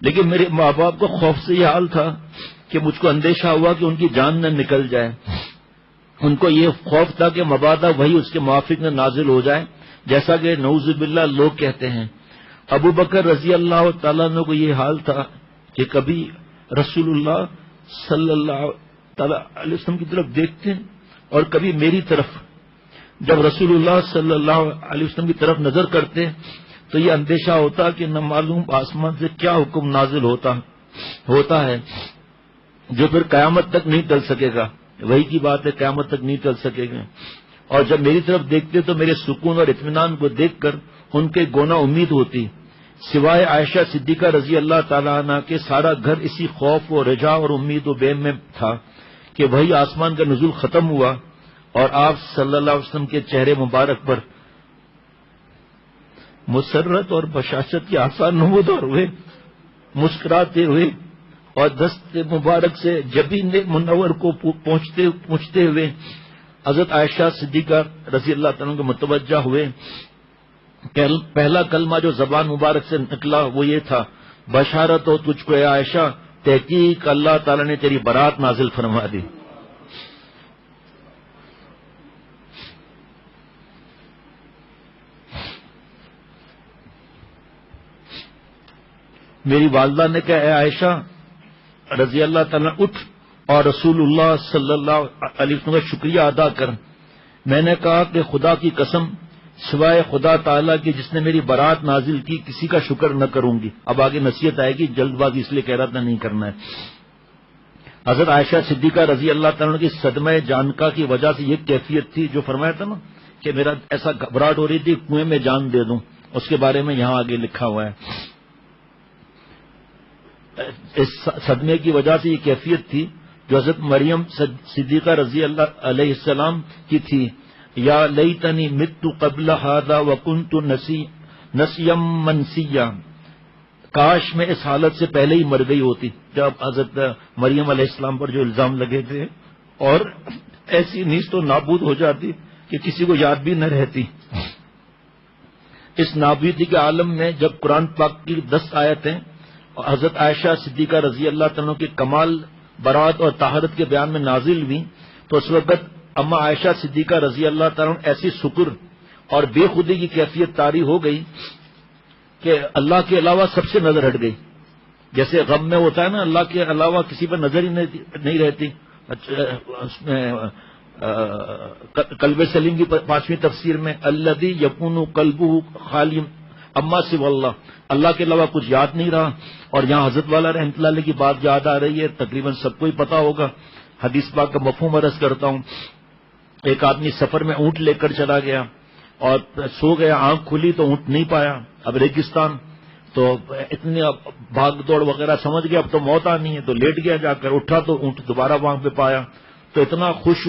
لیکن میرے ماں باپ کو خوف سے یہ حال تھا کہ مجھ کو اندیشہ ہوا کہ ان کی جان نہ نکل جائے۔ ان کو یہ خوف تھا کہ مبادا وہی اس کے موافق نہ نازل ہو جائے، جیسا کہ نعوذ باللہ لوگ کہتے ہیں۔ ابو بکر رضی اللہ تعالیٰ عنہ کو یہ حال تھا کہ کبھی رسول اللہ صلی اللہ تعالیٰ علیہ وسلم کی طرف دیکھتے اور کبھی میری طرف. جب رسول اللہ صلی اللہ علیہ وسلم کی طرف نظر کرتے تو یہ اندیشہ ہوتا کہ نہ معلوم آسمان سے کیا حکم نازل ہوتا ہے جو پھر قیامت تک نہیں ٹل سکے گا. وہی کی بات ہے، قیامت تک نہیں ٹل سکے گا. اور جب میری طرف دیکھتے تو میرے سکون اور اطمینان کو دیکھ کر ان کے گونا امید ہوتی. سوائے عائشہ صدیقہ رضی اللہ تعالیٰ عنہ کے سارا گھر اسی خوف و رجا اور امید و بیم میں تھا کہ وہی آسمان کا نزول ختم ہوا اور آپ صلی اللہ علیہ وسلم کے چہرے مبارک پر مسرت اور بشاشت کے آثار نمودار ہوئے. مسکراتے ہوئے اور دست مبارک سے جبین منور کو پہنچتے ہوئے حضرت عائشہ صدیقہ رضی اللہ تعالیٰ کو متوجہ ہوئے. پہلا کلمہ جو زبان مبارک سے نکلا وہ یہ تھا، بشارت ہو تجھ کو اے عائشہ، تحقیق اللہ تعالیٰ نے تیری برات نازل فرما دی. میری والدہ نے کہا، اے عائشہ رضی اللہ تعالیٰ اٹھ اور رسول اللہ صلی اللہ علیہ وسلم کا شکریہ ادا کر. میں نے کہا کہ خدا کی قسم، سوائے خدا تعالیٰ کی جس نے میری برات نازل کی کسی کا شکر نہ کروں گی. اب آگے نصیحت آئے گی، جلد بازی اس لیے کہہ رہا تھا نہیں کرنا ہے. حضرت عائشہ صدیقہ رضی اللہ تعالیٰ کی صدمہ جانکا کی وجہ سے یہ کیفیت تھی جو فرمایا تھا نا کہ میرا ایسا گھبراہٹ ہو رہی تھی کنویں میں جان دے دوں، اس کے بارے میں یہاں آگے لکھا ہوا ہے. اس صدمے کی وجہ سے یہ کیفیت تھی جو حضرت مریم صدیقہ رضی اللہ علیہ السلام کی تھی. یا لیتنی مت قبل ھذا وکنت نسیا منسیا، کاش میں اس حالت سے پہلے ہی مر گئی ہوتی. جب حضرت مریم علیہ السلام پر جو الزام لگے تھے اور ایسی نیست و نابود ہو جاتی کہ کسی کو یاد بھی نہ رہتی. اس نابودی کے عالم میں جب قرآن پاک کی 10 آیتیں حضرت عائشہ صدیقہ رضی اللہ تعالیٰ کے کمال برات اور طہارت کے بیان میں نازل ہوئی تو اس وقت اما عائشہ صدیقہ رضی اللہ تعالیٰ ایسی شکر اور بے خودی کی کیفیت طاری ہو گئی کہ اللہ کے علاوہ سب سے نظر ہٹ گئی. جیسے غم میں ہوتا ہے نا، اللہ کے علاوہ کسی پر نظر ہی نہیں رہتی. قلب سلیم کی 5ویں تفسیر میں الذی یکون قلبہ خالی اما سوى اللہ کے علاوہ کچھ یاد نہیں رہا. اور یہاں حضرت والا رحمۃ اللہ علیہ کی بات یاد آ رہی ہے، تقریباً سب کو ہی پتا ہوگا. حدیث پاک کا مفہوم عرض کرتا ہوں. ایک آدمی سفر میں اونٹ لے کر چلا گیا اور سو گیا، آنکھ کھلی تو اونٹ نہیں پایا. اب ریگستان تو اتنی بھاگ دوڑ وغیرہ سمجھ گیا اب تو موت آنی ہے، تو لیٹ گیا. جا کر اٹھا تو اونٹ دوبارہ وہاں پہ پایا تو اتنا خوش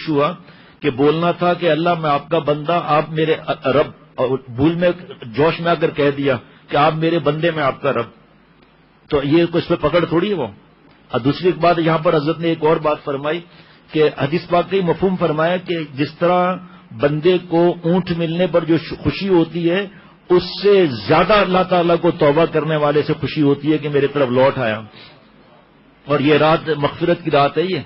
ہوا کہ بولنا تھا کہ اللہ میں آپ کا بندہ، آپ میرے رب، اور بھول میں جوش میں آ کر کہہ دیا کہ آپ میرے بندے میں آپ کا رب. تو یہ اس پہ پکڑ تھوڑی ہے وہ. اور دوسری بات یہاں پر حضرت نے ایک اور بات فرمائی کہ حدیث پاک کا مفہوم فرمایا کہ جس طرح بندے کو اونٹ ملنے پر جو خوشی ہوتی ہے اس سے زیادہ اللہ تعالیٰ کو توبہ کرنے والے سے خوشی ہوتی ہے کہ میرے طرف لوٹ آیا. اور یہ رات مغفرت کی رات ہے، یہ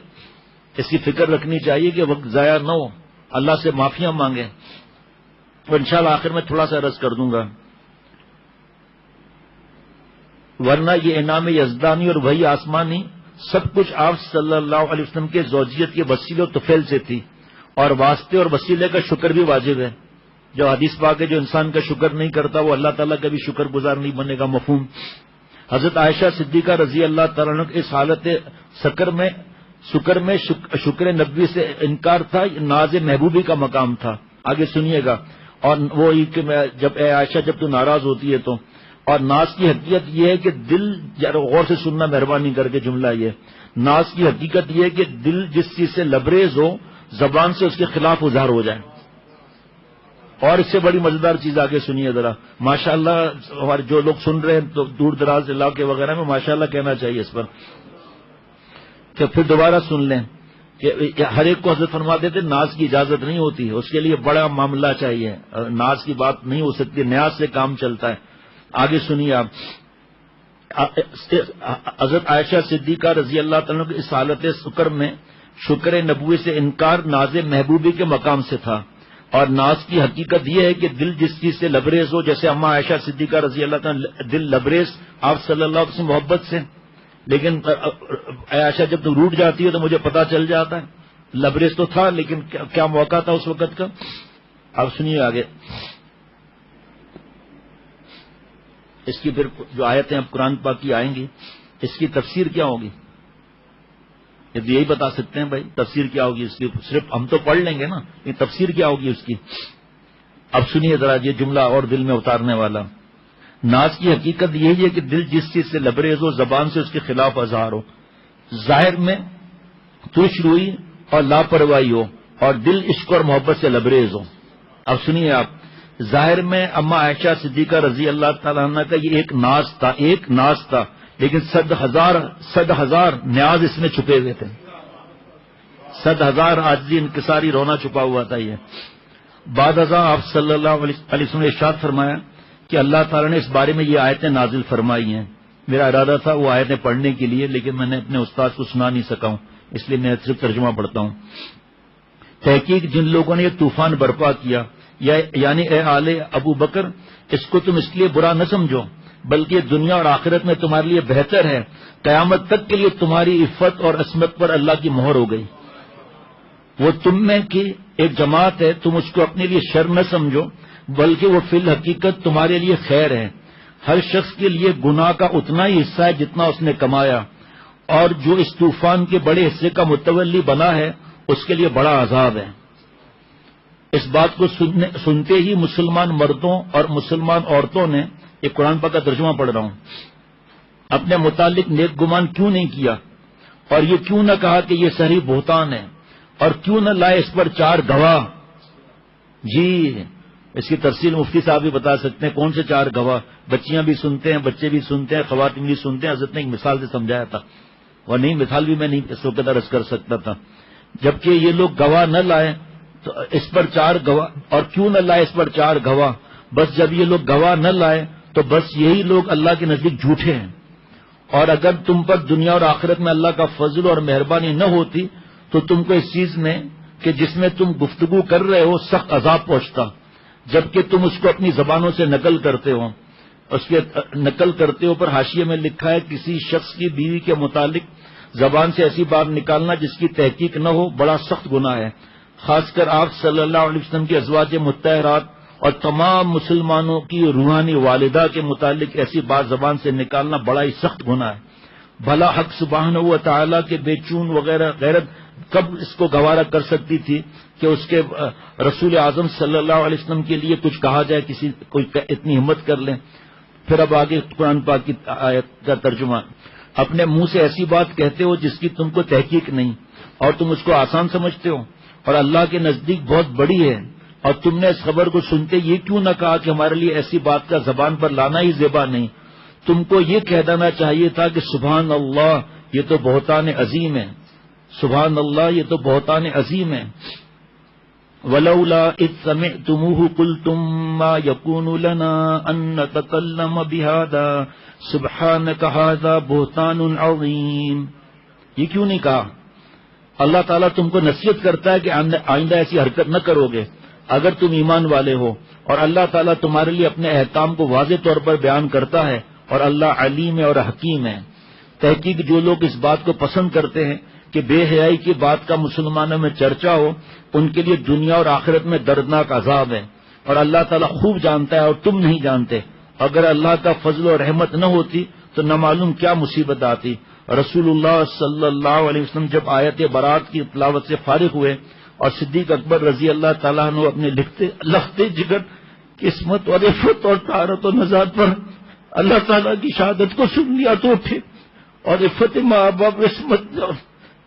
اس کی فکر رکھنی چاہیے کہ وقت ضائع نہ ہو، اللہ سے معافیاں مانگیں. اور انشاءاللہ آخر میں تھوڑا سا عرض کر دوں گا، ورنہ یہ انعام یزدانی اور وہی آسمانی سب کچھ آپ صلی اللہ علیہ وسلم کے زوجیت کے وسیلے و طفیل سے تھی. اور واسطے اور وسیلے کا شکر بھی واجب ہے. جو حدیث پاک ہے جو انسان کا شکر نہیں کرتا وہ اللہ تعالیٰ کا بھی شکر گزار نہیں بنے گا. مفہوم حضرت عائشہ صدیقہ رضی اللہ تعالیٰ عنہ اس حالت شکر میں شکر نبوی سے انکار تھا، ناز محبوبی کا مقام تھا. آگے سنیے گا. اور وہ کہ جب اے عائشہ جب تو ناراض ہوتی ہے تو، اور ناز کی حقیقت یہ ہے کہ دل، غور سے سننا مہربانی کر کے جملہ یہ، ناز کی حقیقت یہ ہے کہ دل جس چیز سے لبریز ہو زبان سے اس کے خلاف اظہار ہو جائے. اور اس سے بڑی مزیدار چیز آگے سنیے ذرا. ماشاءاللہ ہمارے جو لوگ سن رہے ہیں تو دور دراز علاقے وغیرہ میں ماشاءاللہ کہنا چاہیے اس پر، کہ پھر دوبارہ سن لیں کہ ہر ایک کو حضرت فرما دیتے ناز کی اجازت نہیں ہوتی، اس کے لیے بڑا معاملہ چاہیے، ناز کی بات نہیں ہو سکتی، نیاز سے کام چلتا ہے. آگے سنیے آپ. حضرت عائشہ صدیقہ رضی اللہ تعالیٰ کی اس حالت شکر میں شکر نبوی سے انکار ناز محبوبی کے مقام سے تھا. اور ناز کی حقیقت یہ ہے کہ دل جس چیز سے لبریز ہو، جیسے اما عائشہ صدیقہ رضی اللہ تعالیٰ دل لبریز آپ صلی اللہ علیہ وسلم محبت سے، لیکن عائشہ جب تو روٹ جاتی ہے تو مجھے پتا چل جاتا ہے، لبریز تو تھا، لیکن کیا موقع تھا اس وقت کا؟ اب سنیے آگے اس کی پھر جو آیتیں اب قرآن پاک کی آئیں گی اس کی تفسیر کیا ہوگی؟ یہی بتا سکتے ہیں بھائی تفسیر کیا ہوگی اس کی؟ صرف ہم تو پڑھ لیں گے نا، یہ تفسیر کیا ہوگی اس کی؟ اب سنیے ذرا یہ جملہ اور دل میں اتارنے والا۔ ناز کی حقیقت یہی ہے کہ دل جس چیز سے لبریز ہو زبان سے اس کے خلاف اظہار ہو، ظاہر میں ترش روئی اور لاپرواہی ہو اور دل عشق اور محبت سے لبریز ہو۔ اب سنیے آپ، ظاہر میں اما عائشہ صدیقہ رضی اللہ تعالیٰ عنہ کا یہ ایک ناز تھا لیکن صد ہزار نیاز اس میں چھپے ہوئے تھے، 100,000 عاجزی انکساری رونا چھپا ہوا تھا۔ یہ بعد ازاں آپ صلی اللہ علیہ وسلم نے ارشاد فرمایا کہ اللہ تعالیٰ نے اس بارے میں یہ آیتیں نازل فرمائی ہیں۔ میرا ارادہ تھا وہ آیتیں پڑھنے کے لیے لیکن میں نے اپنے استاد کو سنا نہیں سکا ہوں، اس لیے میں صرف ترجمہ پڑھتا ہوں۔ تحقیق جن لوگوں نے یہ طوفان برپا کیا، یعنی اے آل ابو بکر، اس کو تم اس لیے برا نہ سمجھو بلکہ دنیا اور آخرت میں تمہارے لیے بہتر ہے، قیامت تک کے لیے تمہاری عفت اور عصمت پر اللہ کی مہر ہو گئی۔ وہ تم میں کی ایک جماعت ہے، تم اس کو اپنے لیے شر نہ سمجھو بلکہ وہ فی الحقیقت تمہارے لیے خیر ہے۔ ہر شخص کے لیے گناہ کا اتنا ہی حصہ ہے جتنا اس نے کمایا، اور جو اس طوفان کے بڑے حصے کا متولی بنا ہے اس کے لیے بڑا عذاب ہے۔ اس بات کو سنتے ہی مسلمان مردوں اور مسلمان عورتوں نے، یہ قرآن پاک کا ترجمہ پڑھ رہا ہوں، اپنے متعلق نیک گمان کیوں نہیں کیا اور یہ کیوں نہ کہا کہ یہ صحیح بہتان ہے، اور کیوں نہ لائے اس پر 4 گواہ؟ جی اس کی تفصیل مفتی صاحب بھی بتا سکتے ہیں، کون سے 4 گواہ؟ بچیاں بھی سنتے ہیں، بچے بھی سنتے ہیں، خواتین بھی سنتے ہیں۔ حضرت نے ایک مثال سے سمجھایا تھا، اور نہیں مثال بھی میں نہیں اس وقت عرض کر سکتا تھا۔ جبکہ یہ لوگ گواہ نہ لائے تو اس پر 4 گواہ، اور کیوں نہ لائے اس پر 4 گواہ؟ بس جب یہ لوگ گواہ نہ لائے تو بس یہی لوگ اللہ کے نزدیک جھوٹے ہیں، اور اگر تم پر دنیا اور آخرت میں اللہ کا فضل اور مہربانی نہ ہوتی تو تم کو اس چیز میں کہ جس میں تم گفتگو کر رہے ہو سخت عذاب پہنچتا، جبکہ تم اس کو اپنی زبانوں سے نقل کرتے ہو۔ اس کے نقل کرتے ہو پر حاشیے میں لکھا ہے کسی شخص کی بیوی کے متعلق زبان سے ایسی بات نکالنا جس کی تحقیق نہ ہو بڑا سخت گناہ ہے۔ خاص کر آپ صلی اللہ علیہ وسلم کی ازواج مطہرات اور تمام مسلمانوں کی روحانی والدہ کے متعلق ایسی بات زبان سے نکالنا بڑا ہی سخت گناہ ہے۔ بھلا حق سبحانہ و تعالیٰ کے بے چون وغیرہ غیرت کب اس کو گوارا کر سکتی تھی کہ اس کے رسول اعظم صلی اللہ علیہ وسلم کے لیے کچھ کہا جائے، کوئی اتنی ہمت کر لیں؟ پھر اب آگے قرآن پاک کی آیت کا ترجمہ۔ اپنے منہ سے ایسی بات کہتے ہو جس کی تم کو تحقیق نہیں اور تم اس کو آسان سمجھتے ہو اور اللہ کے نزدیک بہت بڑی ہے، اور تم نے اس خبر کو سنتے یہ کیوں نہ کہا کہ ہمارے لیے ایسی بات کا زبان پر لانا ہی زیبا نہیں؟ تم کو یہ کہہ دینا چاہیے تھا کہ سبحان اللہ یہ تو بہتان عظیم ہے، سبحان اللہ یہ تو بہتان عظیم ہے۔ ولولا اذ سمعتموه قلتم ما يكون لنا ان نتكلم بهذا سبحانك هذا بهتان عظیم۔ یہ کیوں نہیں کہا؟ اللہ تعالیٰ تم کو نصیحت کرتا ہے کہ آئندہ ایسی حرکت نہ کرو گے اگر تم ایمان والے ہو، اور اللہ تعالیٰ تمہارے لیے اپنے احکام کو واضح طور پر بیان کرتا ہے، اور اللہ علیم ہے اور حکیم ہے۔ تحقیق جو لوگ اس بات کو پسند کرتے ہیں کہ بے حیائی کی بات کا مسلمانوں میں چرچا ہو، ان کے لیے دنیا اور آخرت میں دردناک عذاب ہے، اور اللہ تعالیٰ خوب جانتا ہے اور تم نہیں جانتے۔ اگر اللہ کا فضل و رحمت نہ ہوتی تو نہ معلوم کیا مصیبت آتی۔ رسول اللہ صلی اللہ علیہ وسلم جب آیت برات کی تلاوت سے فارغ ہوئے اور صدیق اکبر رضی اللہ تعالیٰ عنہ اپنے لختے جگر قسمت اور عفت اور طہارت و نزاہت پر اللہ تعالیٰ کی شہادت کو سن لیا تو اٹھے اور عفت ماں باپ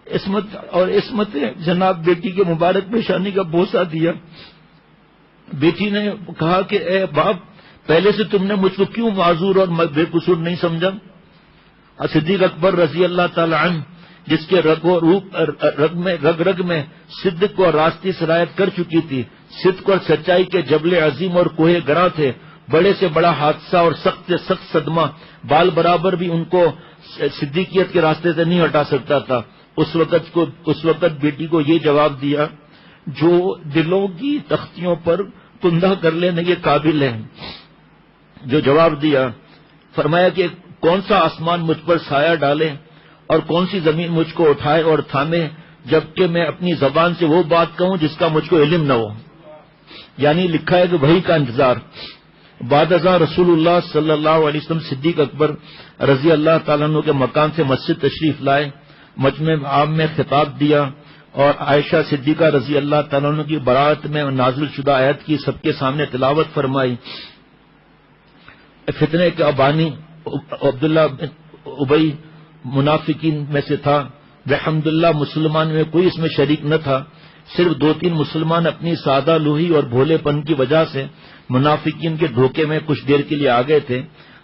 عصمت جناب بیٹی کے مبارک پیشانی کا بوسہ دیا۔ بیٹی نے کہا کہ اے باپ، پہلے سے تم نے مجھ کو کیوں معذور اور بے قصور نہیں سمجھا؟ صدیق اکبر رضی اللہ تعالی عنہ جس کے رگ رگ میں صدق اور راستی سرایت کر چکی تھی، صدق اور سچائی کے جبل عظیم اور کوہ گراں تھے، بڑے سے بڑا حادثہ اور سخت سے سخت صدمہ بال برابر بھی ان کو صدیقیت کے راستے سے نہیں ہٹا سکتا تھا۔ اس وقت بیٹی کو یہ جواب دیا جو دلوں کی تختیوں پر کندہ کر لینے کے قابل ہے۔ جو جواب دیا، فرمایا کہ کون سا آسمان مجھ پر سایہ ڈالے اور کون سی زمین مجھ کو اٹھائے اور تھامے جبکہ میں اپنی زبان سے وہ بات کہوں جس کا مجھ کو علم نہ ہو. یعنی لکھا ہے کہ وحی کا انتظار. بعد ازاں رسول اللہ صلی اللہ علیہ وسلم صدیق اکبر رضی اللہ تعالیٰ عنہ کے مکان سے مسجد تشریف لائے، مجمع عام میں خطاب دیا اور عائشہ صدیقہ رضی اللہ تعالیٰ عنہ کی برات میں نازل شدہ آیت کی سب کے سامنے تلاوت فرمائی. فتنے کے ابانی عبداللہ بن ابی منافقین میں سے تھا. الحمدللہ مسلمان میں کوئی اس میں شریک نہ تھا، صرف 2-3 مسلمان اپنی سادہ لوہی اور بھولے پن کی وجہ سے منافقین کے دھوکے میں کچھ دیر کے لیے آ گئے تھے.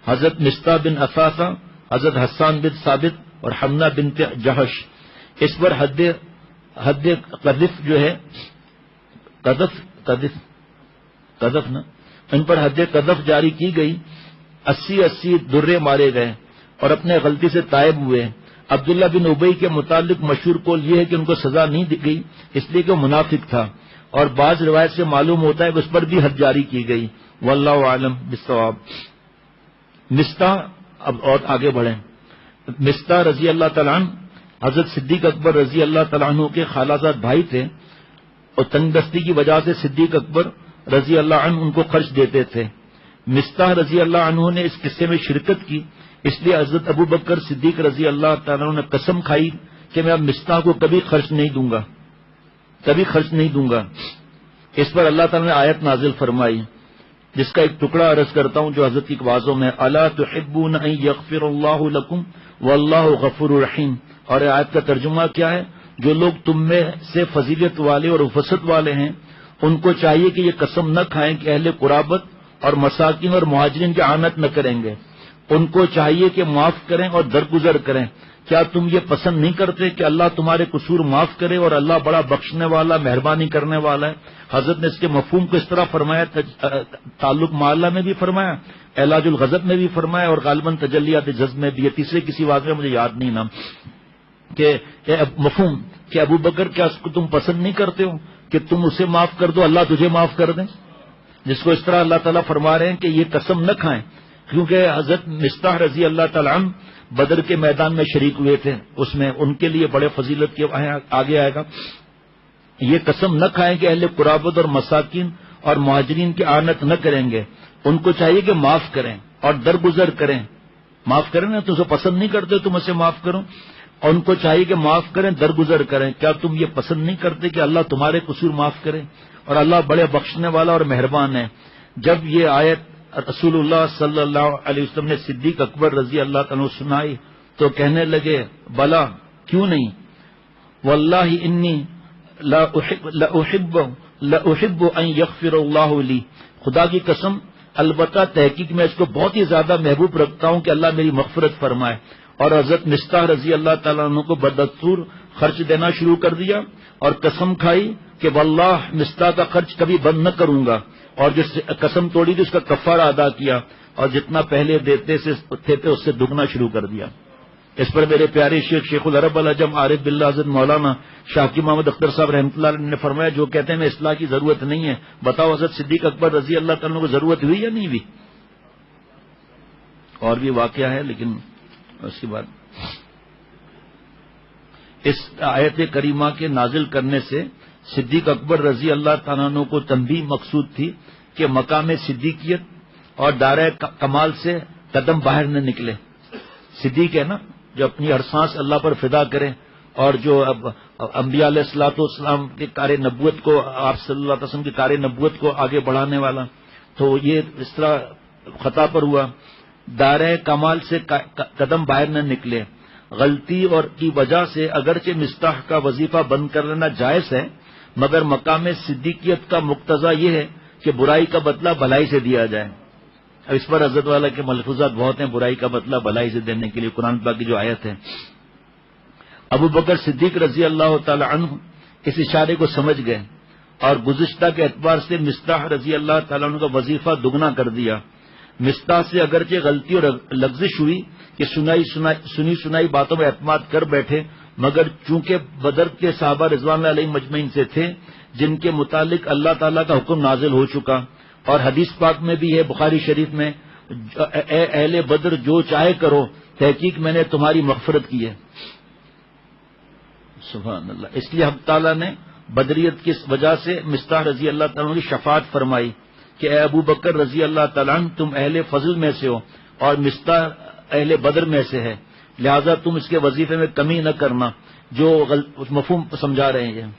حضرت مصطح بن اثاثہ، حضرت حسان بن ثابت اور حمنہ بنت جہش. اس پر حد قذف جو ہے قذف نا، ان پر حد قذف جاری کی گئی. 80 درے مارے گئے اور اپنے غلطی سے تائب ہوئے. عبداللہ بن ابی کے متعلق مشہور قول یہ ہے کہ ان کو سزا نہیں دی گئی اس لیے کہ وہ منافق تھا، اور بعض روایت سے معلوم ہوتا ہے کہ اس پر بھی حد جاری کی گئی. واللہ اعلم بالصواب. مصطح، اب اور آگے بڑھیں. مصطح رضی اللہ تعالیٰ عنہ حضرت صدیق اکبر رضی اللہ تعالیٰ عنہ کے خالازاد بھائی تھے، اور تنگ دستی کی وجہ سے صدیق اکبر رضی اللہ عنہ ان کو خرچ دیتے تھے. مصطح رضی اللہ عنہ نے اس قصے میں شرکت کی، اس لیے حضرت ابو بکر صدیق رضی اللہ تعالیٰ عنہ نے قسم کھائی کہ میں اب مصطح کو کبھی خرچ نہیں دوں گا. اس پر اللہ تعالیٰ نے آیت نازل فرمائی جس کا ایک ٹکڑا عرض کرتا ہوں جو حضرت کی آوازوں میں، الا تحبون ان یغفر اللہ لکم واللہ غفور رحیم. اور آیت کا ترجمہ کیا ہے؟ جو لوگ تم میں سے فضیلت والے اور وسعت والے ہیں ان کو چاہیے کہ یہ قسم نہ کھائیں کہ اہل قرابت اور مساکین اور مہاجرین کی اعانت نہ کریں گے. ان کو چاہیے کہ معاف کریں اور درگزر کریں. کیا تم یہ پسند نہیں کرتے کہ اللہ تمہارے قصور معاف کرے اور اللہ بڑا بخشنے والا مہربانی کرنے والا ہے؟ حضرت نے اس کے مفہوم کو اس طرح فرمایا، تعلق معلّہ میں بھی فرمایا، علاج الغضب میں بھی فرمایا، اور غالباً تجلیات جذب میں بھی. تیسرے کسی واقعے میں مجھے یاد نہیں نام کہ مفہوم کہ ابو بکر کیا اس کو تم پسند نہیں کرتے ہو کہ تم اسے معاف کر دو اللہ تجھے معاف کر دیں؟ جس کو اس طرح اللہ تعالیٰ فرما رہے ہیں کہ یہ قسم نہ کھائیں، کیونکہ حضرت مصطح رضی اللہ تعالیٰ عنہ بدر کے میدان میں شریک ہوئے تھے، اس میں ان کے لیے بڑے فضیلت کے آگے آئے گا. یہ قسم نہ کھائیں کہ اہل قرابت اور مساکین اور مہاجرین کی اعانت نہ کریں گے. ان کو چاہیے کہ معاف کریں اور درگزر کریں. معاف کریں نا، تو اسے پسند نہیں کرتے تم اسے معاف کرو، اور ان کو چاہیے کہ معاف کریں درگزر کریں. کیا تم یہ پسند نہیں کرتے کہ اللہ تمہارے قصور معاف کرے اور اللہ بڑے بخشنے والا اور مہربان ہے؟ جب یہ آیت رسول اللہ صلی اللہ علیہ وسلم نے صدیق اکبر رضی اللہ عنہ سنائی تو کہنے لگے بلا کیوں نہیں، واللہ انی لا احب ان یغفر اللہ لی، خدا کی قسم البتہ تحقیق میں اس کو بہت ہی زیادہ محبوب رکھتا ہوں کہ اللہ میری مغفرت فرمائے. اور حضرت مصطح رضی اللہ تعالیٰ عنہ کو بدستور خرچ دینا شروع کر دیا اور قسم کھائی کہ واللہ مصطح کا خرچ کبھی بند نہ کروں گا، اور جس قسم توڑی تھی اس کا کفارہ ادا کیا اور جتنا پہلے دیتے تھے اس سے دگنا شروع کر دیا. اس پر میرے پیارے شیخ العرب العجم عارف باللہ حضرت مولانا شاکی محمد اختر صاحب رحمۃ اللہ علیہ نے فرمایا جو کہتے ہیں میں اصلاح کی ضرورت نہیں ہے، بتاؤ حضرت صدیق اکبر رضی اللہ تعالیٰ کو ضرورت ہوئی یا نہیں ہوئی؟ اور بھی واقعہ ہے لیکن اس کے بعد اس آیت کریمہ کے نازل کرنے سے صدیق اکبر رضی اللہ تعالیٰ عنہ کو تنبیہ مقصود تھی کہ مقام صدیقیت اور دائرہ کمال سے قدم باہر نہ نکلے. صدیق ہے نا جو اپنی ہر سانس اللہ پر فدا کرے اور جو اب انبیاء علیہ الصلوۃ والسلام کے کار نبوت کو، آپ صلی اللہ علیہ وسلم کی کار نبوت کو آگے بڑھانے والا، تو یہ اس طرح خطا پر ہوا. دائرہ کمال سے قدم باہر نہ نکلے. غلطی اور کی وجہ سے اگرچہ مصطح کا وظیفہ بند کر لینا جائز ہے، مگر مقام صدیقیت کا مقتضا یہ ہے کہ برائی کا بدلہ بھلائی سے دیا جائے. اب اس پر حضرت والا کے ملفوظات بہت ہیں برائی کا بدلہ بھلائی سے دینے کے لیے، قرآن پاک کی جو آیت ہے. ابو بکر صدیق رضی اللہ تعالی عنہ اس اشارے کو سمجھ گئے اور گزشتہ کے اعتبار سے مصطح رضی اللہ تعالیٰ عنہ کا وظیفہ دگنا کر دیا. مصطح سے اگرچہ غلطی اور لغزش ہوئی کہ سنی سنائی باتوں میں اعتماد کر بیٹھے، مگر چونکہ بدر کے صحابہ رضوان اللہ علیہم مجمعین سے تھے جن کے متعلق اللہ تعالیٰ کا حکم نازل ہو چکا، اور حدیث پاک میں بھی ہے بخاری شریف میں، اے اہل بدر جو چاہے کرو، تحقیق میں نے تمہاری مغفرت کی ہے. سبحان اللہ. اس لیے حق تعالیٰ نے بدریت کی وجہ سے مصطح رضی اللہ تعالیٰ کی شفاعت فرمائی کہ اے ابو بکر رضی اللہ تعالیٰ عنہ تم اہل فضل میں سے ہو اور مصطح اہل بدر میں سے ہے، لہذا تم اس کے وظیفے میں کمی نہ کرنا. جو مفہوم سمجھا رہے ہیں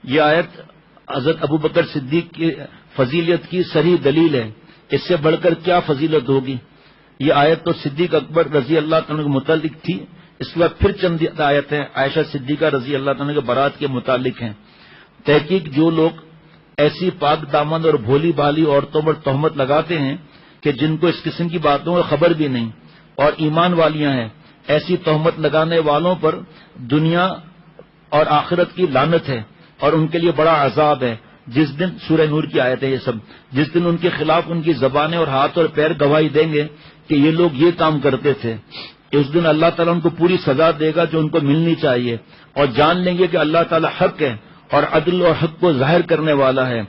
یہ آیت حضرت ابو بکر صدیق کی فضیلت کی صریح دلیل ہے. اس سے بڑھ کر کیا فضیلت ہوگی. یہ آیت تو صدیق اکبر رضی اللہ تعالیٰ کے متعلق تھی. اس کے بعد پھر چند آیتیں عائشہ صدیقہ رضی اللہ تعالیٰ کے برات کے متعلق ہیں. تحقیق جو لوگ ایسی پاک دامن اور بھولی بھالی عورتوں پر تہمت لگاتے ہیں کہ جن کو اس قسم کی باتوں کی خبر بھی نہیں اور ایمان والیاں ہیں، ایسی تہمت لگانے والوں پر دنیا اور آخرت کی لعنت ہے اور ان کے لیے بڑا عذاب ہے. جس دن سورہ نور کی آیت ہے یہ سب، جس دن ان کے خلاف ان کی زبانیں اور ہاتھ اور پیر گواہی دیں گے کہ یہ لوگ یہ کام کرتے تھے، اس دن اللہ تعالیٰ ان کو پوری سزا دے گا جو ان کو ملنی چاہیے، اور جان لیں گے کہ اللہ تعالیٰ حق ہے اور عدل اور حق کو ظاہر کرنے والا ہے.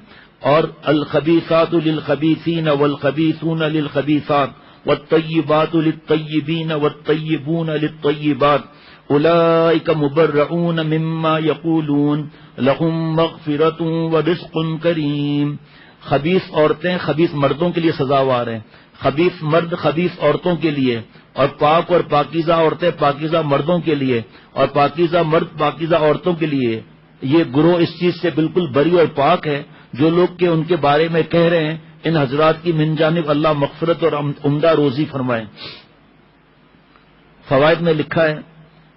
اور الخبیثات للخبیثین والخبیثون للخبیثات والطیبات للطیبین والطیبون للطیبات اولئک مبرؤون مما یقولون لهم مغفرۃ ورزق کریم. خبیث عورتیں خبیث مردوں کے لیے سزاوار ہیں، خبیث مرد خبیث عورتوں کے لیے، اور پاک اور پاکیزہ عورتیں پاکیزہ مردوں کے لیے، اور پاکیزہ مرد پاکیزہ عورتوں کے لیے. یہ گروہ اس چیز سے بالکل بری اور پاک ہے جو لوگ کہ ان کے بارے میں کہہ رہے ہیں. ان حضرات کی من جانب اللہ مغفرت اور عمدہ روزی فرمائے. فوائد میں لکھا ہے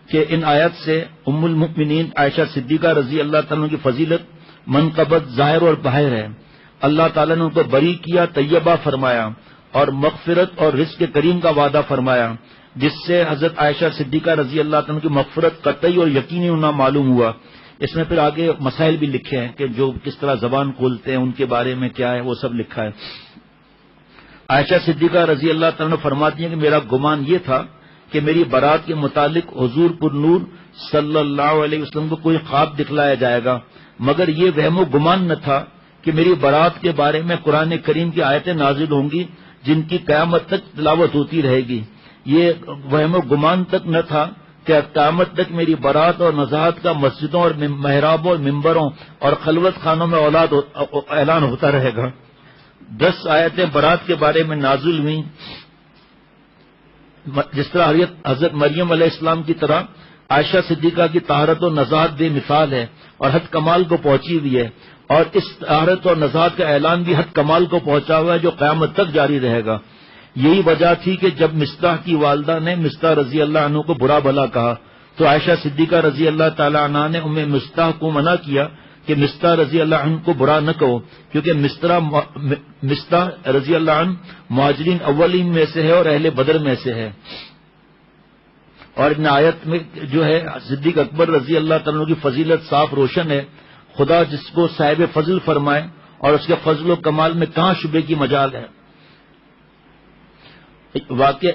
کہ ان آیات سے ام المؤمنین عائشہ صدیقہ رضی اللہ تعالیٰ کی فضیلت منقبت ظاہر اور باہر ہے. اللہ تعالیٰ نے ان کو بری کیا، طیبہ فرمایا اور مغفرت اور رزق کریم کا وعدہ فرمایا، جس سے حضرت عائشہ صدیقہ رضی اللہ تعالیٰ کی مغفرت قطعی اور یقینی ہونا معلوم ہوا. اس میں پھر آگے مسائل بھی لکھے ہیں کہ جو کس طرح زبان کھولتے ہیں ان کے بارے میں کیا ہے، وہ سب لکھا ہے. عائشہ صدیقہ رضی اللہ تعالیٰ نے فرماتی ہیں کہ میرا گمان یہ تھا کہ میری برات کے متعلق حضور پر نور صلی اللہ علیہ وسلم کو کوئی خواب دکھلایا جائے گا، مگر یہ وہم و گمان نہ تھا کہ میری برات کے بارے میں قرآن کریم کی آیتیں نازل ہوں گی جن کی قیامت تک تلاوت ہوتی رہے گی. یہ وہم و گمان تک نہ تھا کہ قیامت تک میری برات اور نزاہت کا مسجدوں اور محرابوں اور ممبروں اور خلوت خانوں میں اعلان ہوتا رہے گا. 10 آیتیں برات کے بارے میں نازل ہوئیں. جس طرح حضرت مریم علیہ السلام کی طرح عائشہ صدیقہ کی طہارت و نزاہت بے مثال ہے اور حد کمال کو پہنچی ہوئی ہے، اور اس طہارت اور نزاہت کا اعلان بھی حد کمال کو پہنچا ہوا ہے جو قیامت تک جاری رہے گا. یہی وجہ تھی کہ جب مصطح کی والدہ نے مصطح رضی اللہ عنہ کو برا بھلا کہا تو عائشہ صدیقہ رضی اللہ تعالی عنہ نے مصطح کو منع کیا کہ مصطح رضی اللہ عنہ کو برا نہ کہو، کیونکہ مصطح رضی اللہ عنہ مہاجرین اولین میں سے ہے اور اہل بدر میں سے ہے. اور ان آیت میں جو ہے صدیق اکبر رضی اللہ تعالیٰ کی فضیلت صاف روشن ہے. خدا جس کو صاحب فضل فرمائے اور اس کے فضل و کمال میں کہاں شبے کی مجال ہے. واقعہ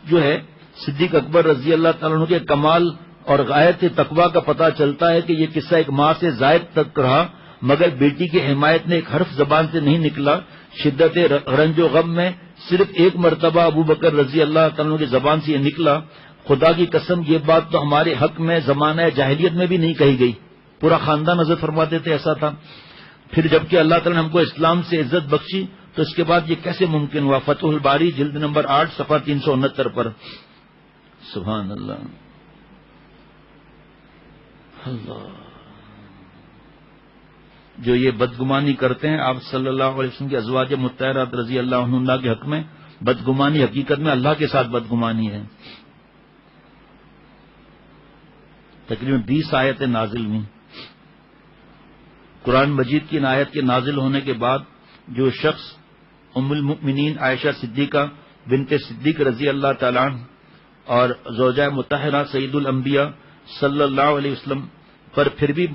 جو ہے صدیق اکبر رضی اللہ تعالیٰ عنہ کے کمال اور غایت تقویٰ کا پتہ چلتا ہے کہ یہ قصہ ایک ماہ سے زائد تک رہا مگر بیٹی کی حمایت نے ایک حرف زبان سے نہیں نکلا. شدت رنج و غم میں صرف ایک مرتبہ ابو بکر رضی اللہ تعالیٰ کی زبان سے یہ نکلا. خدا کی قسم یہ بات تو ہمارے حق میں زمانہ جاہلیت میں بھی نہیں کہی گئی. پورا خاندان حضرت فرماتے تھے ایسا تھا. پھر جبکہ اللہ تعالیٰ نے ہم کو اسلام سے عزت بخشی تو اس کے بعد یہ کیسے ممکن ہوا. فتح الباری جلد نمبر 8 صفحہ 369 پر. سبحان اللہ. اللہ جو یہ بدگمانی کرتے ہیں آپ صلی اللہ علیہ وسلم کی ازواج مطہرات رضی اللہ عنہ کے حق میں، بدگمانی حقیقت میں اللہ کے ساتھ بدگمانی ہے. تقریباً 20 آیتیں نازل ہوئیں. قرآن مجید کی ان آیت کے نازل ہونے کے بعد جو شخص ام المؤمنین عائشہ صدیقہ بنت صدیق رضی اللہ تعالیٰ عنہ اور زوجہ مطہرہ سید الانبیاء صلی اللہ علیہ وسلم پر پھر بھی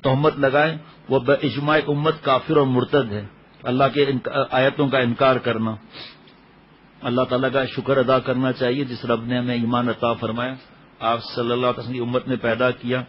تہمت لگائے وہ باجماع امت کافر اور مرتد ہے. اللہ کے آیتوں کا انکار کرنا. اللہ تعالیٰ کا شکر ادا کرنا چاہیے جس رب نے ہمیں ایمان عطا فرمایا، آپ صلی اللہ علیہ وسلم کی امت میں پیدا کیا.